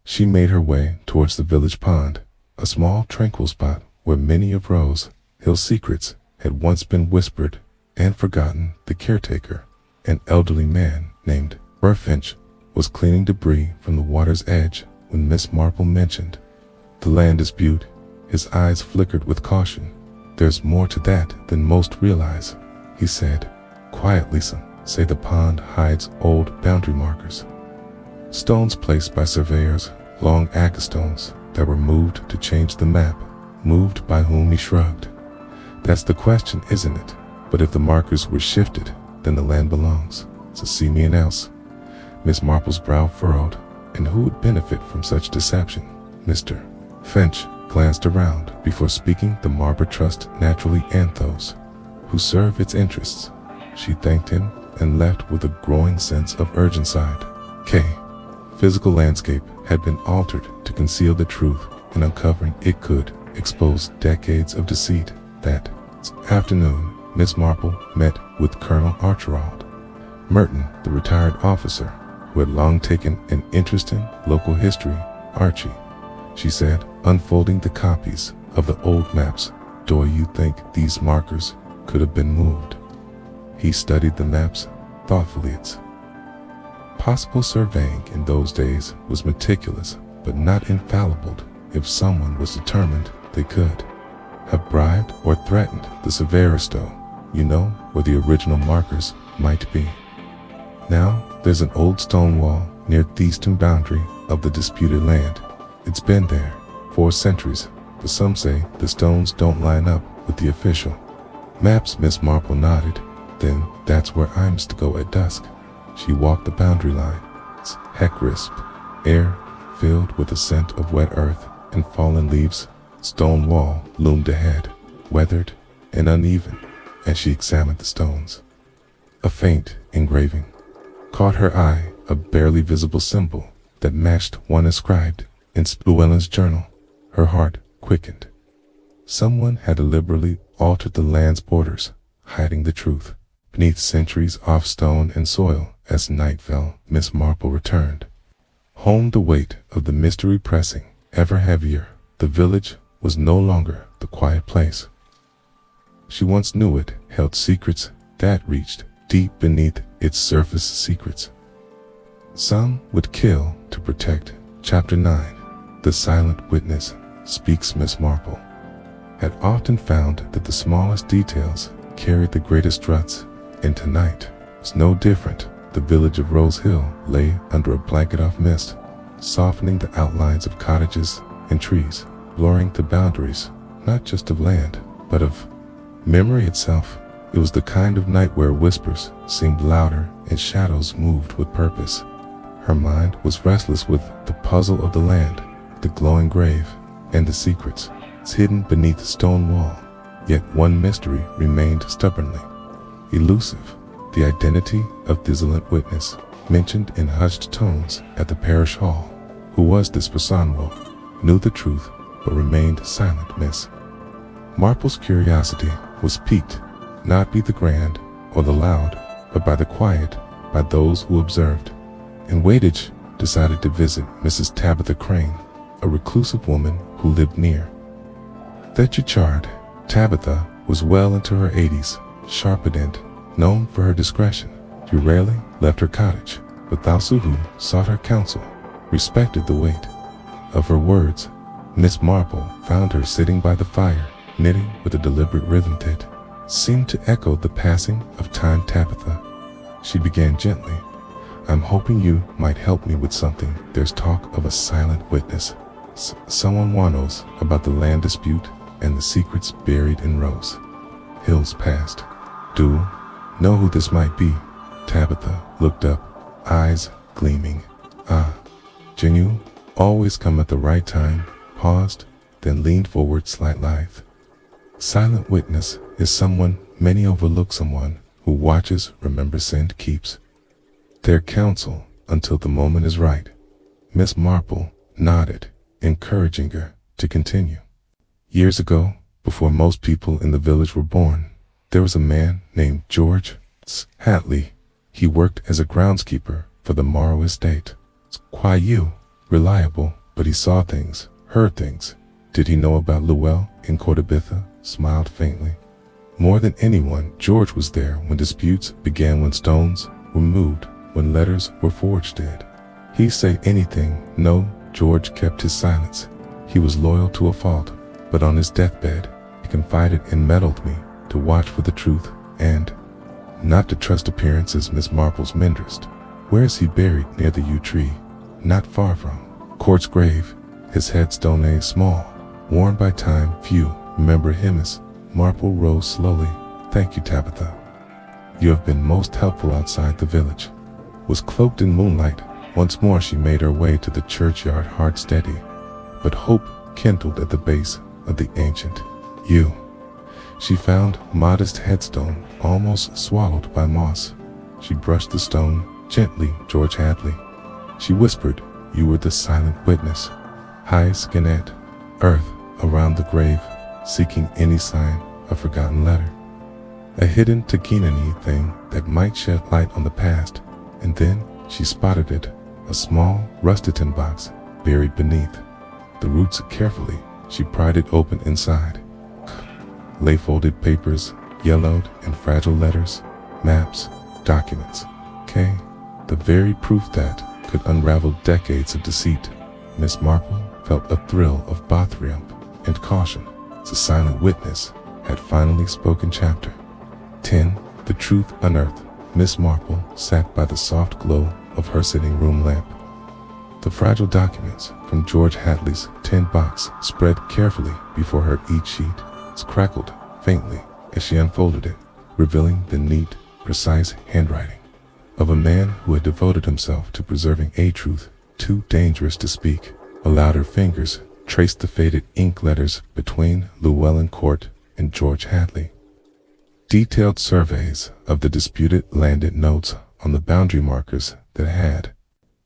she made her way towards the village pond, a small tranquil spot where many of Rose Hill's secrets had once been whispered and forgotten. The caretaker, an elderly man named Infringe, was cleaning debris from the water's edge when Miss Marple mentioned the land dispute. His eyes flickered with caution. "There's more to that than most realize," he said quietly. "Some say the pond hides old boundary markers, stones placed by surveyors, long Agatha stones that were moved to change the map." Moved by whom? He shrugged. "That's the question, isn't it? But if the markers were shifted, then the land belongs to someone else." Miss Marple's brow furrowed. And who would benefit from such deception? Mr. Finch glanced around before speaking. "The Marple Trust naturally, and those who serve its interests." She thanked him and left with a growing sense of urgency. Physical landscape had been altered to conceal the truth, and uncovering it could expose decades of deceit. That afternoon, Miss Marple met with Colonel Archibald Merton, the retired officer who had long taken an interest in local history. "Archie," she said, unfolding the copies of the old maps, "do you think these markers could have been moved?" He studied the maps thoughtfully. It's possible. Surveying in those days was meticulous, but not infallible. If someone was determined, they could have bribed or threatened the surveyor, where the original markers might be. Now, there's an old stone wall near the eastern boundary of the disputed land. It's been there for centuries, but some say the stones don't line up with the official maps. Miss Marple nodded. "Then that's where I'm to go at dusk." She walked the boundary line. Crisp air filled with the scent of wet earth and fallen leaves. Stone wall loomed ahead, weathered and uneven, as she examined the stones. A faint engraving caught her eye, a barely visible symbol that matched one inscribed in Llewellyn's journal. Her heart quickened. Someone had deliberately altered the land's borders, hiding the truth beneath centuries of stone and soil. As night fell, Miss Marple returned home, the weight of the mystery pressing ever heavier. The village was no longer the quiet place she once knew. It held secrets that reached deep beneath its surface. Secrets some would kill to protect. Chapter 9. The Silent Witness Speaks. Miss Marple had often found that the smallest details carried the greatest druts, and tonight was no different. The village of Rose Hill lay under a blanket of mist, softening the outlines of cottages and trees, blurring the boundaries not just of land, but of memory itself. It was the kind of night where whispers seemed louder and shadows moved with purpose. Her mind was restless with the puzzle of the land, the glowing grave, and the secrets hidden beneath the stone wall. Yet one mystery remained stubbornly elusive: the identity of the silent witness, mentioned in hushed tones at the parish hall. Who was this person? Knew the truth, but remained silent. Miss Marple's curiosity was piqued, not by the grand or the loud, but by the quiet, by those who observed and waited. Decided to visit Mrs. Tabitha Crane, a reclusive woman who lived near the churchyard. Tabitha was well into her 80s, sharp-edged, known for her discretion. She rarely left her cottage, but those who sought her counsel respected the wait. of her words, Miss Marple found her sitting by the fire, knitting with a deliberate rhythm that seemed to echo the passing of time. Tabitha, she began gently, I'm hoping you might help me with something. There's talk of a silent witness. Someone knows about the land dispute and the secrets buried in Rose Hill's past. Do you know who this might be? Tabitha looked up, eyes gleaming. Genu always come at the right time, paused, then leaned forward slightly. Silent witness is someone many overlook, someone who watches, remembers, and keeps their counsel until the moment is right. Miss Marple nodded, encouraging her to continue. Years ago, before most people in the village were born, there was a man named George Hatley. He worked as a groundskeeper for the Morrow estate. Quite reliable, but he saw things, heard things. Did he know about Llewellyn in Tabitha smiled faintly. More than anyone, George was there when disputes began, when stones were moved, when letters were forged. Did he say anything? No, George kept his silence. He was loyal to a fault, but on his deathbed, he confided and meddled me to watch for the truth and not to trust appearances. Miss Marple's Mendrist. Where is he buried? Near the yew tree, not far from Court's grave. His headstone is small, worn by time. Few remember him as. Marple rose slowly. Thank you, Tabitha. You have been most helpful. Outside the village was cloaked in moonlight. Once more she made her way to the churchyard, heart steady, but hope kindled at the base of the ancient yew. She found modest headstone almost swallowed by moss. She brushed the stone gently. George Hadley, she whispered, you were the silent witness. High skinned earth around the grave, seeking any sign of forgotten letter, a hidden Takinani thing that might shed light on the past. And then she spotted it, a small rusted tin box buried beneath the roots. Carefully she pried it open. Inside lay folded papers, yellowed and fragile letters, maps, documents. The very proof that could unravel decades of deceit. Miss Marple felt a thrill of both triumph and caution. The silent witness had finally spoken. Chapter 10. The Truth Unearthed. Miss Marple sat by the soft glow of her sitting room lamp. The fragile documents from George Hadley's tin box spread carefully before her. Each sheet crackled faintly as she unfolded it, revealing the neat, precise handwriting of a man who had devoted himself to preserving a truth too dangerous to speak. Allowed her fingers traced the faded ink letters between Llewellyn Court and George Hadley. Detailed surveys of the disputed landed notes on the boundary markers that had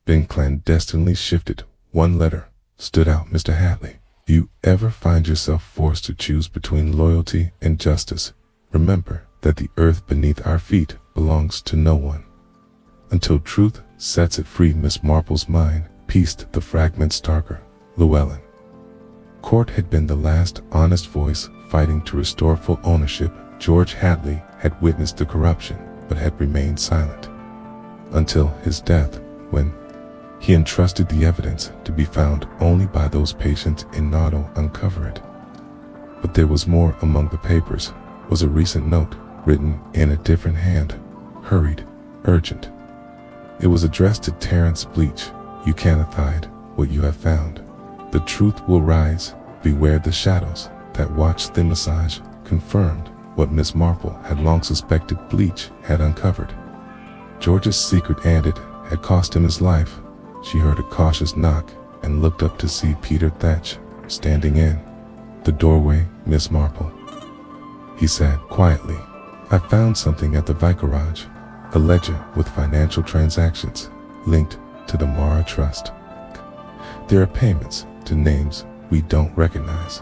been clandestinely shifted. One letter stood out. Mr. Hadley, do you ever find yourself forced to choose between loyalty and justice? Remember that the earth beneath our feet belongs to no one until truth sets it free. Miss Marple's mind pieced the fragments darker. Llewellyn Court had been the last honest voice fighting to restore full ownership. George Hadley had witnessed the corruption, but had remained silent until his death, when he entrusted the evidence to be found only by those patient in Notto uncover it. But there was more. Among the papers was a recent note written in a different hand, hurried, urgent. It was addressed to Terence Bleach. You cannot hide what you have found. The truth will rise. Beware the shadows that watch the massage. Confirmed what Miss Marple had long suspected. Bleach had uncovered George's secret, and it had cost him his life. She heard a cautious knock and looked up to see Peter Thatch standing in the doorway. Miss Marple, he said quietly, I found something at the vicarage, a ledger with financial transactions linked to the Mara Trust. There are payments to names we don't recognize.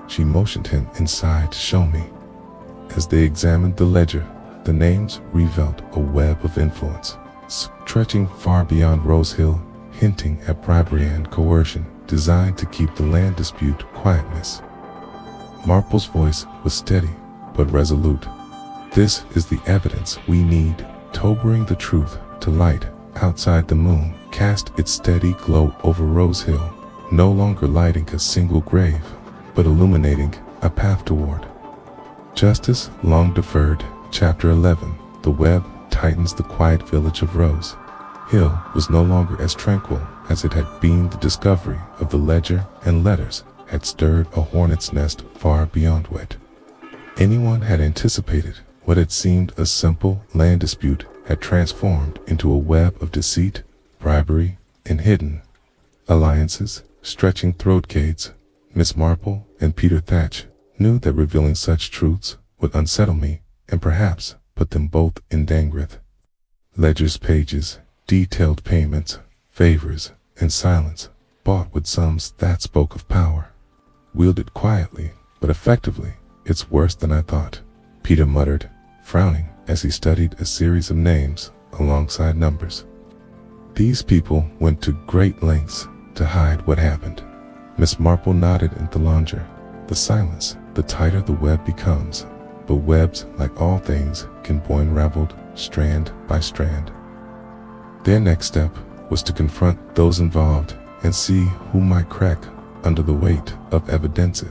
She motioned him inside to show me. As they examined the ledger, the names revealed a web of influence, stretching far beyond Rose Hill, hinting at bribery and coercion designed to keep the land dispute quietness. Marple's voice was steady but resolute. This is the evidence we need. To bring the truth to light outside the moon cast its steady glow over Rose Hill. no longer lighting a single grave, but illuminating a path toward justice long deferred. Chapter 11. The web tightens. The quiet village of Rose Hill was no longer as tranquil as it had been. The discovery of the ledger and letters had stirred a hornet's nest far beyond what anyone had anticipated. What had seemed a simple land dispute had transformed into a web of deceit, bribery, and hidden alliances stretching throatcades. Miss Marple and Peter Thatch knew that revealing such truths would unsettle me and perhaps put them both in danger. Ledger's pages, detailed payments, favors, and silence, bought with sums that spoke of power. Wielded quietly, but effectively. It's worse than I thought, Peter muttered, frowning as he studied a series of names alongside numbers. These people went to great lengths to hide what happened. Miss Marple nodded in the lounger. The silence, the tighter the web becomes. But webs, like all things, can be unraveled strand by strand. Their next step was to confront those involved and see who might crack under the weight of evidence.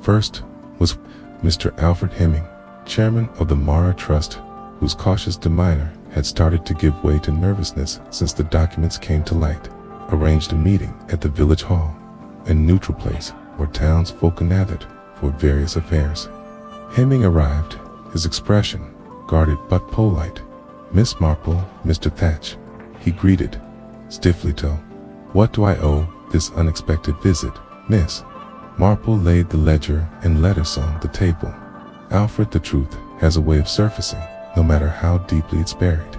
First was Mr. Alfred Hemming, chairman of the Mara Trust, whose cautious demeanor had started to give way to nervousness since the documents came to light. Arranged a meeting at the village hall, a neutral place where townsfolk gathered for various affairs. Hemming arrived, his expression guarded but polite. Miss Marple, Mr. Thatch, he greeted, stiffly though. What do I owe this unexpected visit, Miss? Marple laid the ledger and letters on the table. Alfred, the truth has a way of surfacing, no matter how deeply it's buried.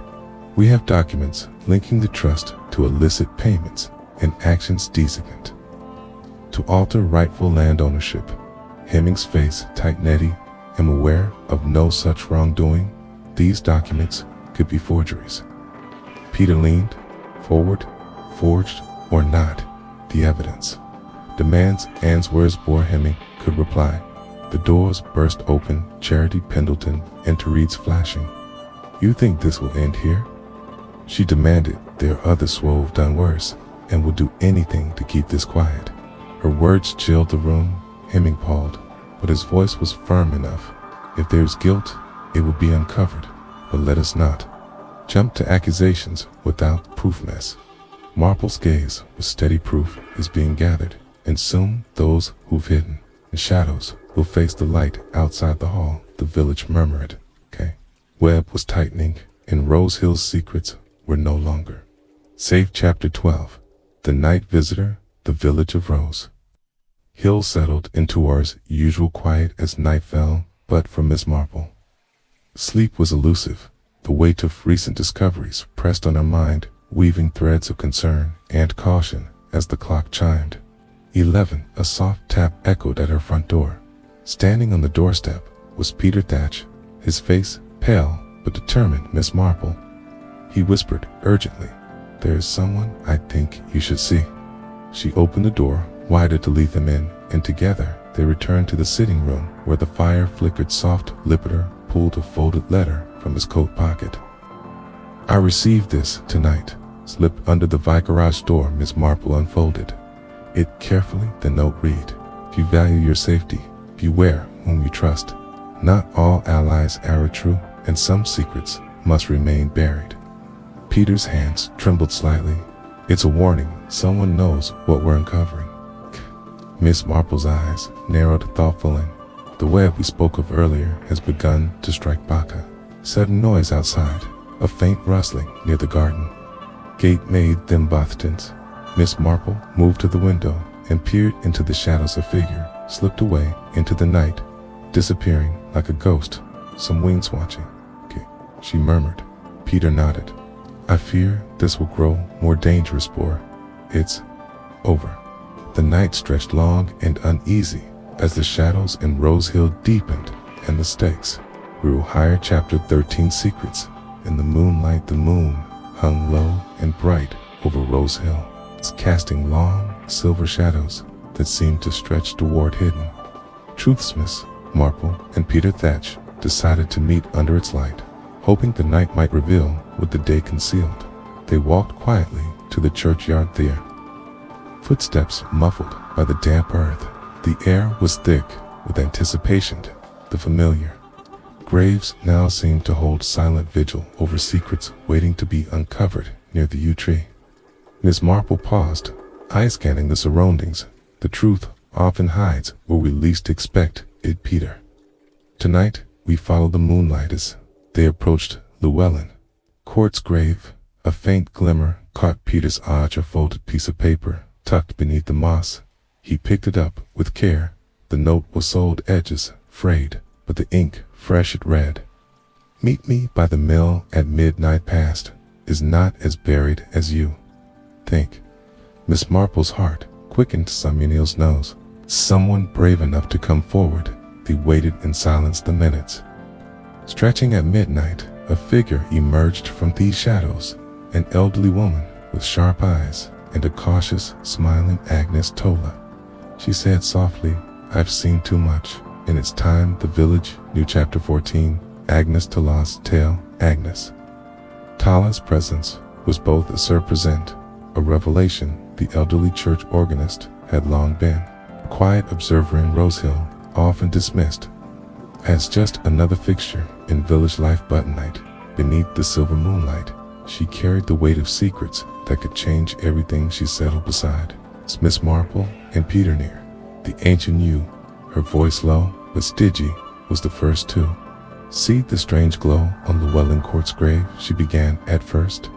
We have documents linking the trust to illicit payments and actions destined to alter rightful land ownership. Hemming's face tight-knitted. Am aware of no such wrongdoing. These documents could be forgeries. Peter leaned forward. Forged or not, the evidence demands Answer's bore Hemming could reply. The doors burst open, Charity Pendleton entered, Reed's flashing. You think this will end here? She demanded. There are others who have done worse and will do anything to keep this quiet. Her words chilled the room. Hemming paused, but his voice was firm enough. If there's guilt, it will be uncovered, but let us not jump to accusations without proof. Miss Marple's gaze was steady. Proof is being gathered, and soon those who've hidden in shadows will face the light outside the hall, the village murmured. Web was tightening, and Rose Hill's secrets were no longer safe. Chapter 12. The night visitor. The village of Rose Hill settled into our usual quiet as night fell, but for Miss Marple, sleep was elusive. The weight of recent discoveries pressed on her mind, weaving threads of concern and caution as the clock chimed 11. A soft tap echoed at her front door. Standing on the doorstep was Peter Thatch, his face pale but determined. Miss Marple, he whispered urgently, there is someone I think you should see. She opened the door wider to lead them in, and together they returned to the sitting room where the fire flickered soft. Lipiter pulled a folded letter from his coat pocket. I received this tonight. Slipped under the vicarage door. Miss Marple unfolded it carefully. The note read, if you value your safety, beware whom you trust. Not all allies are true, and some secrets must remain buried. Peter's hands trembled slightly. It's a warning. Someone knows what we're uncovering. Miss Marple's eyes narrowed thoughtfully. The web we spoke of earlier has begun to strike Baka. Sudden noise outside, a faint rustling near the garden gate made them both tense. Miss Marple moved to the window and peered into the shadows. A figure slipped away into the night, disappearing like a ghost. Some wings watching, she murmured. Peter nodded. I fear this will grow more dangerous, Boar. It's over. The night stretched long and uneasy as the shadows in Rose Hill deepened and the stakes grew higher. Chapter 13. Secrets. In the moonlight, the moon hung low and bright over Rose Hill, casting long silver shadows that seemed to stretch toward hidden truths. Miss Marple and Peter Thatch decided to meet under its light, hoping the night might reveal what the day concealed. They walked quietly to the churchyard there. footsteps muffled by the damp earth. The air was thick with anticipation, the familiar. Graves now seemed to hold silent vigil over secrets waiting to be uncovered near the yew tree. Miss Marple paused, eye scanning the surroundings. The truth often hides where we least expect it, Peter. Tonight, we follow the moonlight as they approached Llewellyn Court's grave. A faint glimmer caught Peter's eye, a folded piece of paper tucked beneath the moss. He picked it up with care. The note was soiled, edges frayed, but the ink fresh. It read, "Meet me by the mill at midnight past is not as buried as you think." Miss Marple's heart quickened. Samuel's nose. Someone brave enough to come forward. They waited in silence the minutes. Stretching at midnight, a figure emerged from these shadows. An elderly woman with sharp eyes and a cautious, smiling Agnes Tola. She said softly, "I've seen too much, and it's time the village knew." Chapter 14, Agnes Tola's Tale. Agnes Tola's presence was both a surprise and a revelation. The elderly church organist had long been a quiet observer in Rosehill, often dismissed as just another fixture in village life. But tonight, beneath the silver moonlight, she carried the weight of secrets that could change everything. She settled beside Miss Marple and Peter near the ancient yew. Her voice low but steady was the first to see the strange glow on Llewellyn Court's grave. She began, "At first,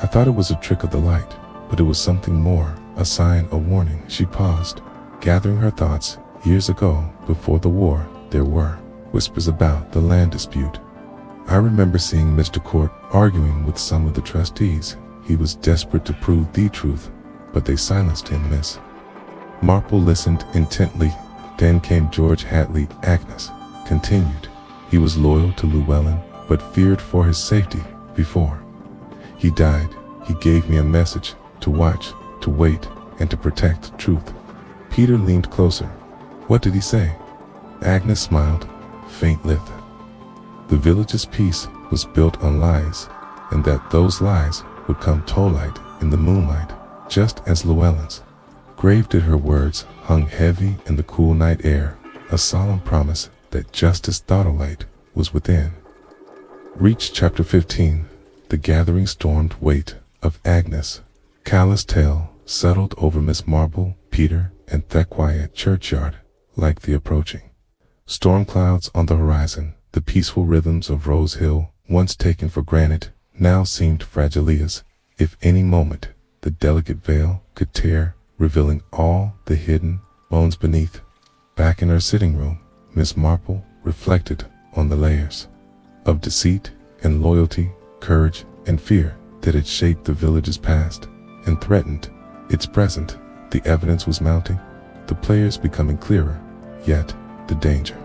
I thought it was a trick of the light, but it was something more, a sign, a warning." She paused, gathering her thoughts. Years ago, before the war, there were whispers about the land dispute. I remember seeing Mr. Court arguing with some of the trustees. He was desperate to prove the truth, but they silenced him. Miss Marple listened intently. Then came George Hatley. Agnes continued. He was loyal to Llewellyn, but feared for his safety. Before he died, he gave me a message to watch, to wait, and to protect the truth. Peter leaned closer. "What did he say?" Agnes smiled, faintly. The village's peace was built on lies, and that those lies would come to light in the moonlight, just as Llewellyn's grave did. Her words hung heavy in the cool night air, a solemn promise that justice thought a light was within reach. Chapter 15. The gathering stormed weight of Agnes' callous tale settled over Miss Marple, Peter, and the quiet churchyard like the approaching storm clouds on the horizon. The peaceful rhythms of Rose Hill, once taken for granted, now seemed fragile as if any moment the delicate veil could tear, revealing all the hidden bones beneath. Back in her sitting room, Miss Marple reflected on the layers of deceit and loyalty, courage and fear that had shaped the village's past and threatened its present. The evidence was mounting, the players becoming clearer, yet the danger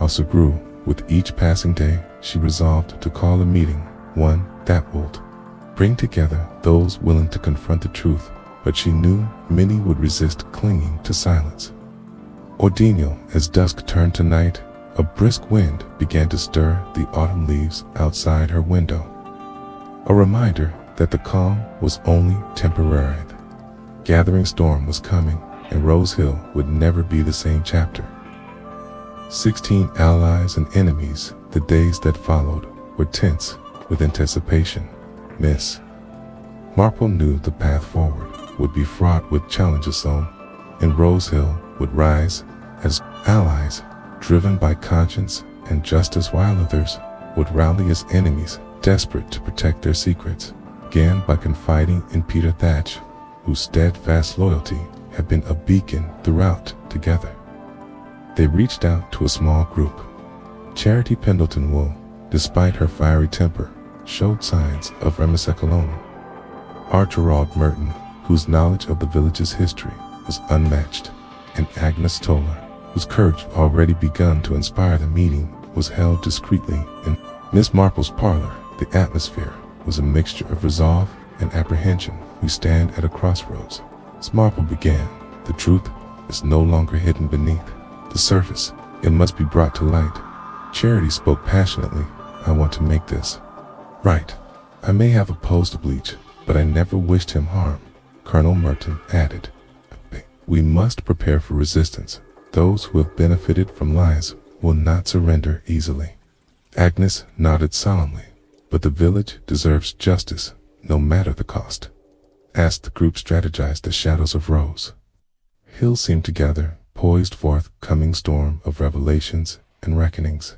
also grew. With each passing day, she resolved to call a meeting, one that would bring together those willing to confront the truth, but she knew many would resist, clinging to silence. Ordeal. As dusk turned to night, a brisk wind began to stir the autumn leaves outside her window, a reminder that the calm was only temporary. The gathering storm was coming, and Rose Hill would never be the same. Chapter 16. Allies and enemies. The days that followed were tense with anticipation. Miss Marple knew the path forward would be fraught with challenges. Some in Rose Hill would rise as allies, driven by conscience and justice, while others would rally as enemies, desperate to protect their secrets. Began by confiding in Peter Thatch, whose steadfast loyalty had been a beacon throughout. Together, they reached out to a small group. Charity Pendleton Wool, despite her fiery temper, showed signs of remorse. Archibald Merton, whose knowledge of the village's history was unmatched, and Agnes Tola, whose courage already begun to inspire. The meeting was held discreetly in Miss Marple's parlor. The atmosphere was a mixture of resolve and apprehension. "We stand at a crossroads," Miss Marple began. "The truth is no longer hidden beneath the surface. It must be brought to light." Charity spoke passionately. "I want to make this right. I may have opposed the bleach, but I never wished him harm," Colonel Merton added. We must prepare for resistance. Those who have benefited from lies will not surrender easily. Agnes nodded solemnly. But the village deserves justice, no matter the cost. As the group strategized the shadows of Rose Hill seemed to gather, poised forth coming storm of revelations and reckonings.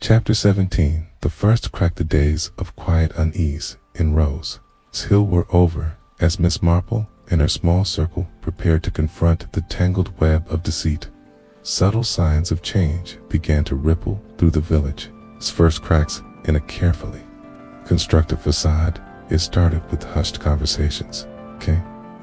Chapter 17. The first cracked the days of quiet unease in Rose Hill were over, as Miss Marple and her small circle prepared to confront the tangled web of deceit. Subtle signs of change began to ripple through the village. Its first cracks in a carefully constructed facade. It started with hushed conversations,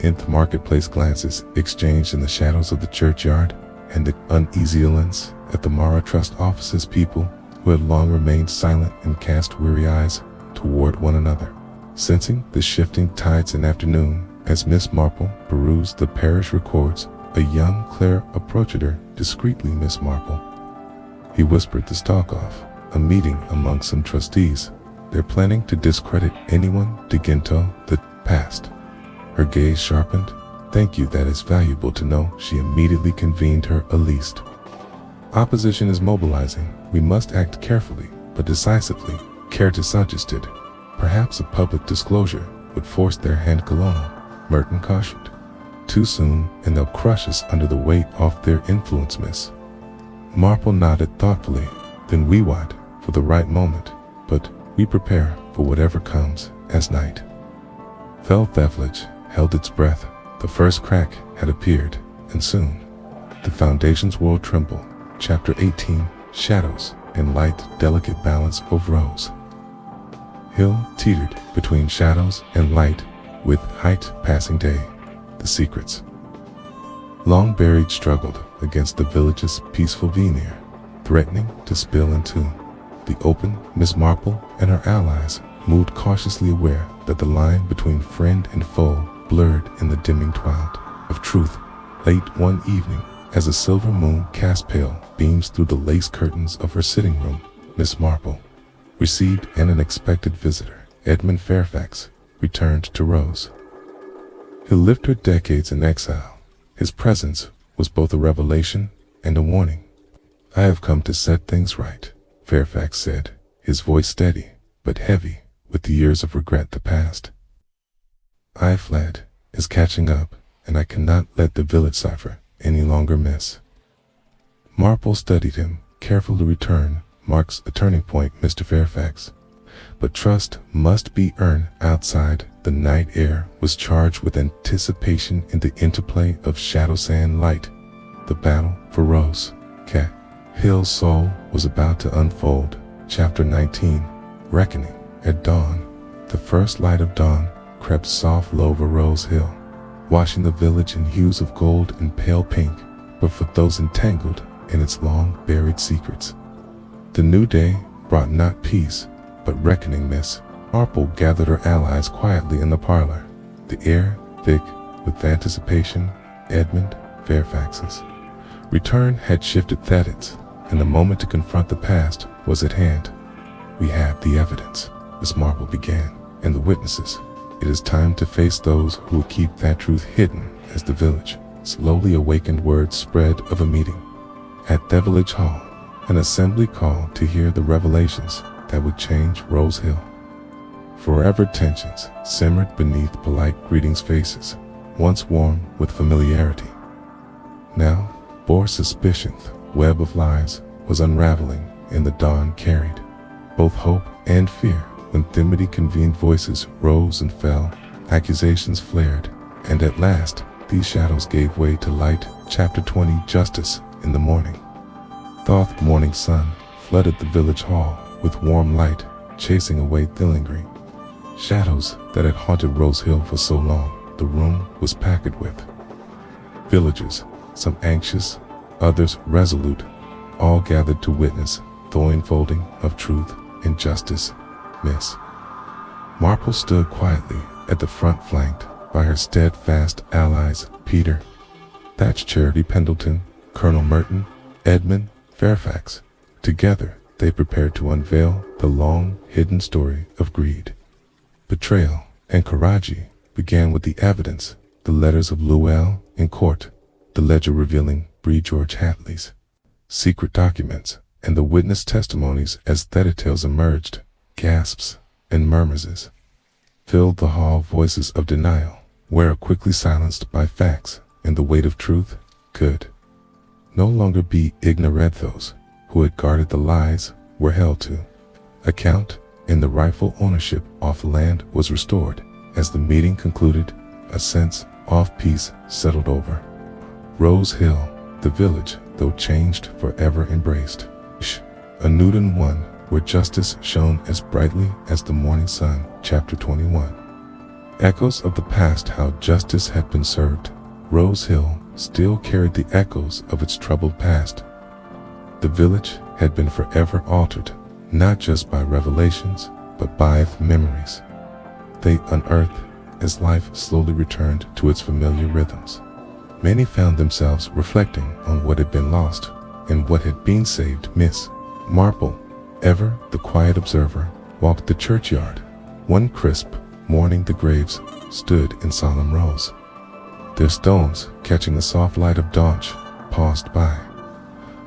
nth marketplace glances exchanged in the shadows of the churchyard, and the uneasy glance at the Mara Trust office's people who had long remained silent and cast weary eyes toward one another. Sensing the shifting tides in afternoon, as Miss Marple perused the parish records, a young cleric approached her discreetly. Miss Marple, he whispered, this talk off a meeting among some trustees. They're planning to discredit anyone to Ginto the past. Her gaze sharpened. Thank you, that is valuable to know. She immediately convened her a list. Opposition is mobilizing. We must act carefully, but decisively. Carter suggested. Perhaps a public disclosure would force their hand. Colonel Merton cautioned. Too soon, and they'll crush us under the weight of their influence. Miss Marple nodded thoughtfully. Then we wait for the right moment, but we prepare for whatever comes. As night fell, the village held its breath. The first crack had appeared, and soon the foundations will tremble. Chapter 18. Shadows and light. Delicate balance of Rose Hill teetered between shadows and light, with height passing day. The secrets long buried struggled against the village's peaceful veneer, threatening to spill into the open. Miss Marple and her allies moved cautiously, aware that the line between friend and foe blurred in the dimming twilight of truth. Late one evening, as a silver moon cast pale beams through the lace curtains of her sitting room, Miss Marple received an unexpected visitor. Edmund Fairfax returned to Rose. He lived her decades in exile. His presence was both a revelation and a warning. I have come to set things right, Fairfax said, his voice steady but heavy with the years of regret the past. I fled is catching up, and I cannot let the village suffer any longer. Miss Marple studied him. Careful to return marks a turning point, Mr. Fairfax. But trust must be earned outside. The night air was charged with anticipation in the interplay of shadow, sand, light. The battle for Rose Hill's soul was about to unfold. Chapter 19. Reckoning. At dawn, the first light of dawn crept soft low over Rose Hill, washing the village in hues of gold and pale pink, but for those entangled in its long buried secrets. The new day brought not peace, but reckoning. Miss Marple gathered her allies quietly in the parlor, the air thick with anticipation. Edmund Fairfax's return had shifted threads, and the moment to confront the past was at hand. We have the evidence, Miss Marple began, and the witnesses. It is time to face those who will keep that truth hidden. As the village slowly awakened, word spread of a meeting at the village hall, an assembly called to hear the revelations that would change Rose Hill. Forever tensions simmered beneath polite greetings. Faces, once warm with familiarity, now bore suspicion. The web of lies was unraveling, and the dawn carried both hope and fear. When enmity convened, voices rose and fell, accusations flared, and at last these shadows gave way to light. Chapter 20. Justice in the morning. The morning sun flooded the village hall with warm light, chasing away the lingering shadows that had haunted Rose Hill for so long. The room was packed with villagers, some anxious, others resolute, all gathered to witness the unfolding of truth and justice. Miss Marple stood quietly at the front, flanked by her steadfast allies, Peter Thatch, Charity Pendleton, Colonel Merton, Edmund Fairfax. Together they prepared to unveil the long-hidden story of greed, betrayal, and courage. Began with the evidence. the letters of Llewellyn in court, the ledger revealing Bree George Hatley's secret documents, and the witness testimonies as details emerged, gasps and murmurs filled the hall. Voices of denial were quickly silenced by facts, and the weight of truth could no longer be ignored. Those who had guarded the lies were held to account, and the rightful ownership of the land was restored. As the meeting concluded, a sense of peace settled over Rose Hill. The village, though changed, forever embraced a new one where justice shone as brightly as the morning sun. Chapter 21. Echoes of the past. How justice had been served. Rose Hill still carried the echoes of its troubled past. The village had been forever altered, not just by revelations, but by memories they unearthed as life slowly returned to its familiar rhythms. Many found themselves reflecting on what had been lost and what had been saved. Miss Marple, ever the quiet observer, walked the churchyard. One crisp morning the graves stood in solemn rows, their stones catching the soft light of dawn. Paused by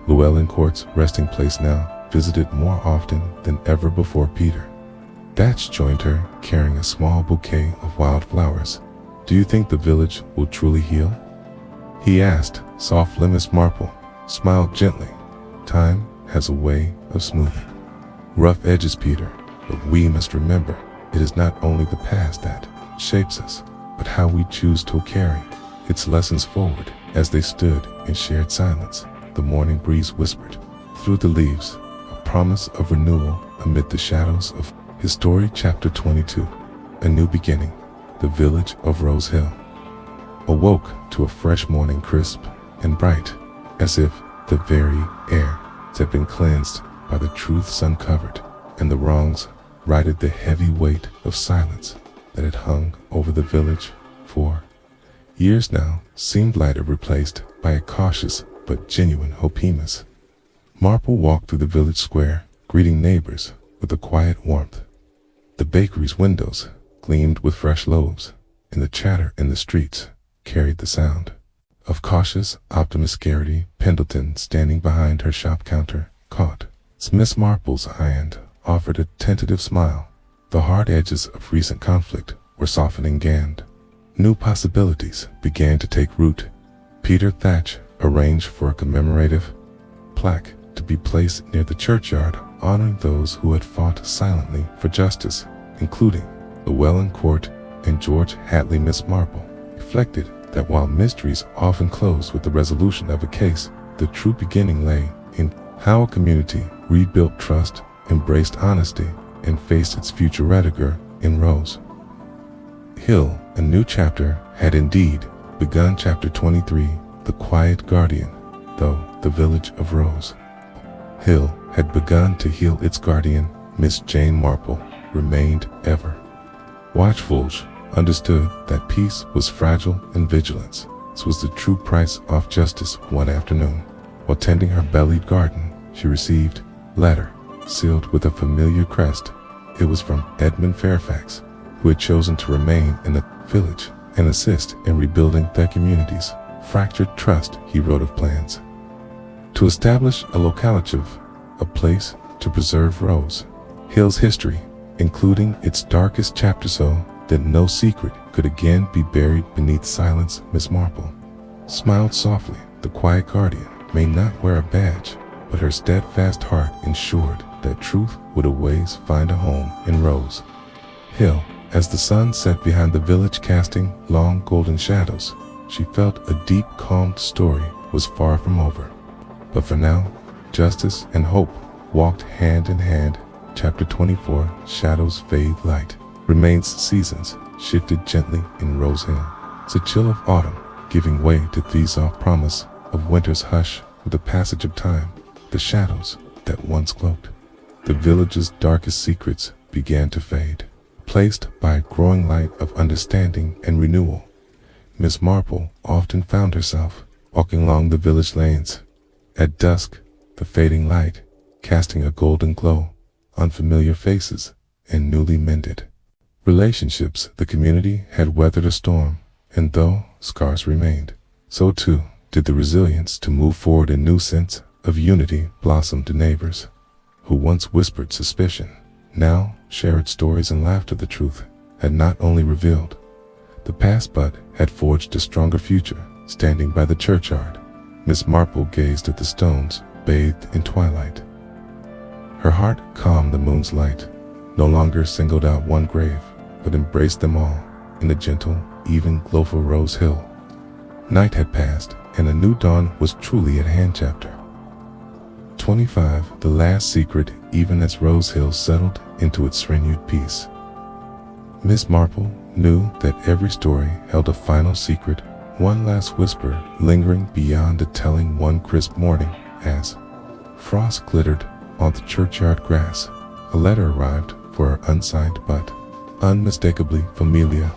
Llewellyn Court's resting place, now visited more often than ever before. Peter Thatch joined her, carrying a small bouquet of wildflowers. "Do you think the village will truly heal?" he asked softly. Miss Marple smiled gently. "Time has a way of smoothing rough edges, Peter, but we must remember it is not only the past that shapes us, but how we choose to carry its lessons forward." As they stood in shared silence, the morning breeze whispered through the leaves, a promise of renewal amid the shadows of his story. Chapter 22. A new beginning. The village of Rose Hill awoke to a fresh morning, crisp and bright, as if the very air had been cleansed by the truths uncovered, and the wrongs righted. The heavy weight of silence that had hung over the village for years now seemed lighter, replaced by a cautious but genuine hope. Miss Marple walked through the village square, greeting neighbors with a quiet warmth. The bakery's windows gleamed with fresh loaves, and the chatter in the streets carried the sound of cautious optimistic. Pendleton, standing behind her shop counter, caught Miss Marple's eye and offered a tentative smile. The hard edges of recent conflict were softening, and new possibilities began to take root. Peter Thatch arranged for a commemorative plaque to be placed near the churchyard, honoring those who had fought silently for justice, including Llewellyn Court and George Hatley. Miss Marple reflected that while mysteries often close with the resolution of a case, the true beginning lay in how a community rebuilt trust, embraced honesty, and faced its future. Rediger in Rose Hill, a new chapter had indeed begun. Chapter 23. The Quiet Guardian. Though the village of Rose Hill had begun to heal, its guardian, Miss Jane Marple, remained ever watchful. She understood that peace was fragile and vigilance was the true price of justice. One afternoon, while tending her bellied garden, she received a letter sealed with a familiar crest. It was from Edmund Fairfax, who had chosen to remain in the village and assist in rebuilding their community's fractured trust. He wrote of plans to establish a locality, a place to preserve Rose Hill's history, including its darkest chapter, so that no secret could again be buried beneath silence. Miss Marple smiled softly. The quiet guardian may not wear a badge, but her steadfast heart ensured that truth would always find a home in Rose Hill. As the sun set behind the village, casting long golden shadows, she felt a deep, calm. Story was far from over, but for now, justice and hope walked hand in hand. Chapter 24. Shadows fade, light remains. Seasons shifted gently in Rose Hill. It's a chill of autumn, giving way to the soft promise of winter's hush. With the passage of time, the shadows that once cloaked the village's darkest secrets began to fade, replaced by a growing light of understanding and renewal. Miss Marple often found herself walking along the village lanes at dusk, the fading light casting a golden glow on familiar faces and newly mended relationships. The community had weathered a storm, And though scars remained, so too did the resilience to move forward. A new sense of unity blossomed to neighbors who once whispered suspicion, now shared stories and laughed. The truth had not only revealed the past but had forged a stronger future. Standing by the churchyard, Miss Marple gazed at the stones bathed in twilight. Her heart calmed. The moon's light no longer singled out one grave, but embraced them all in the gentle, even glow of Rose Hill. Night had passed, and a new dawn was truly at hand. Chapter 25. The Last Secret. Even as Rose Hill settled into its renewed peace, Miss Marple knew that every story held a final secret, one last whisper lingering beyond the telling. One crisp morning, as frost glittered on the churchyard grass, a letter arrived for her, unsigned but unmistakably familiar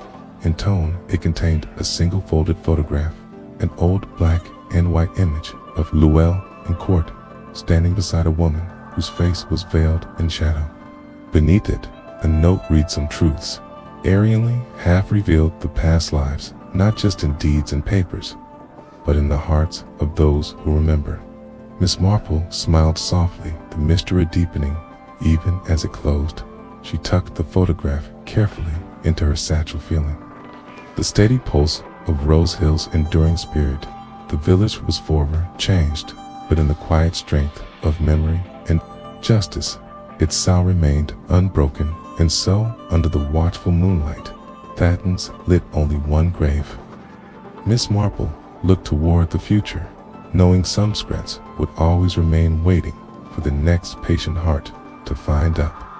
in tone. It contained a single folded photograph, an old black and white image of Llewellyn in court, standing beside a woman whose face was veiled in shadow. Beneath it, a note read some truths, erringly half revealed the past lives, not just in deeds and papers, but in the hearts of those who remember. Miss Marple smiled softly, the mystery deepening. Even as it closed, she tucked the photograph carefully into her satchel, feeling the steady pulse of Rose Hill's enduring spirit. The village was forever changed, but in the quiet strength of memory and justice, its sound remained unbroken. And so, under the watchful moonlight, Thaddens lit only one grave. Miss Marple looked toward the future, knowing some secrets would always remain, waiting for the next patient heart to find up.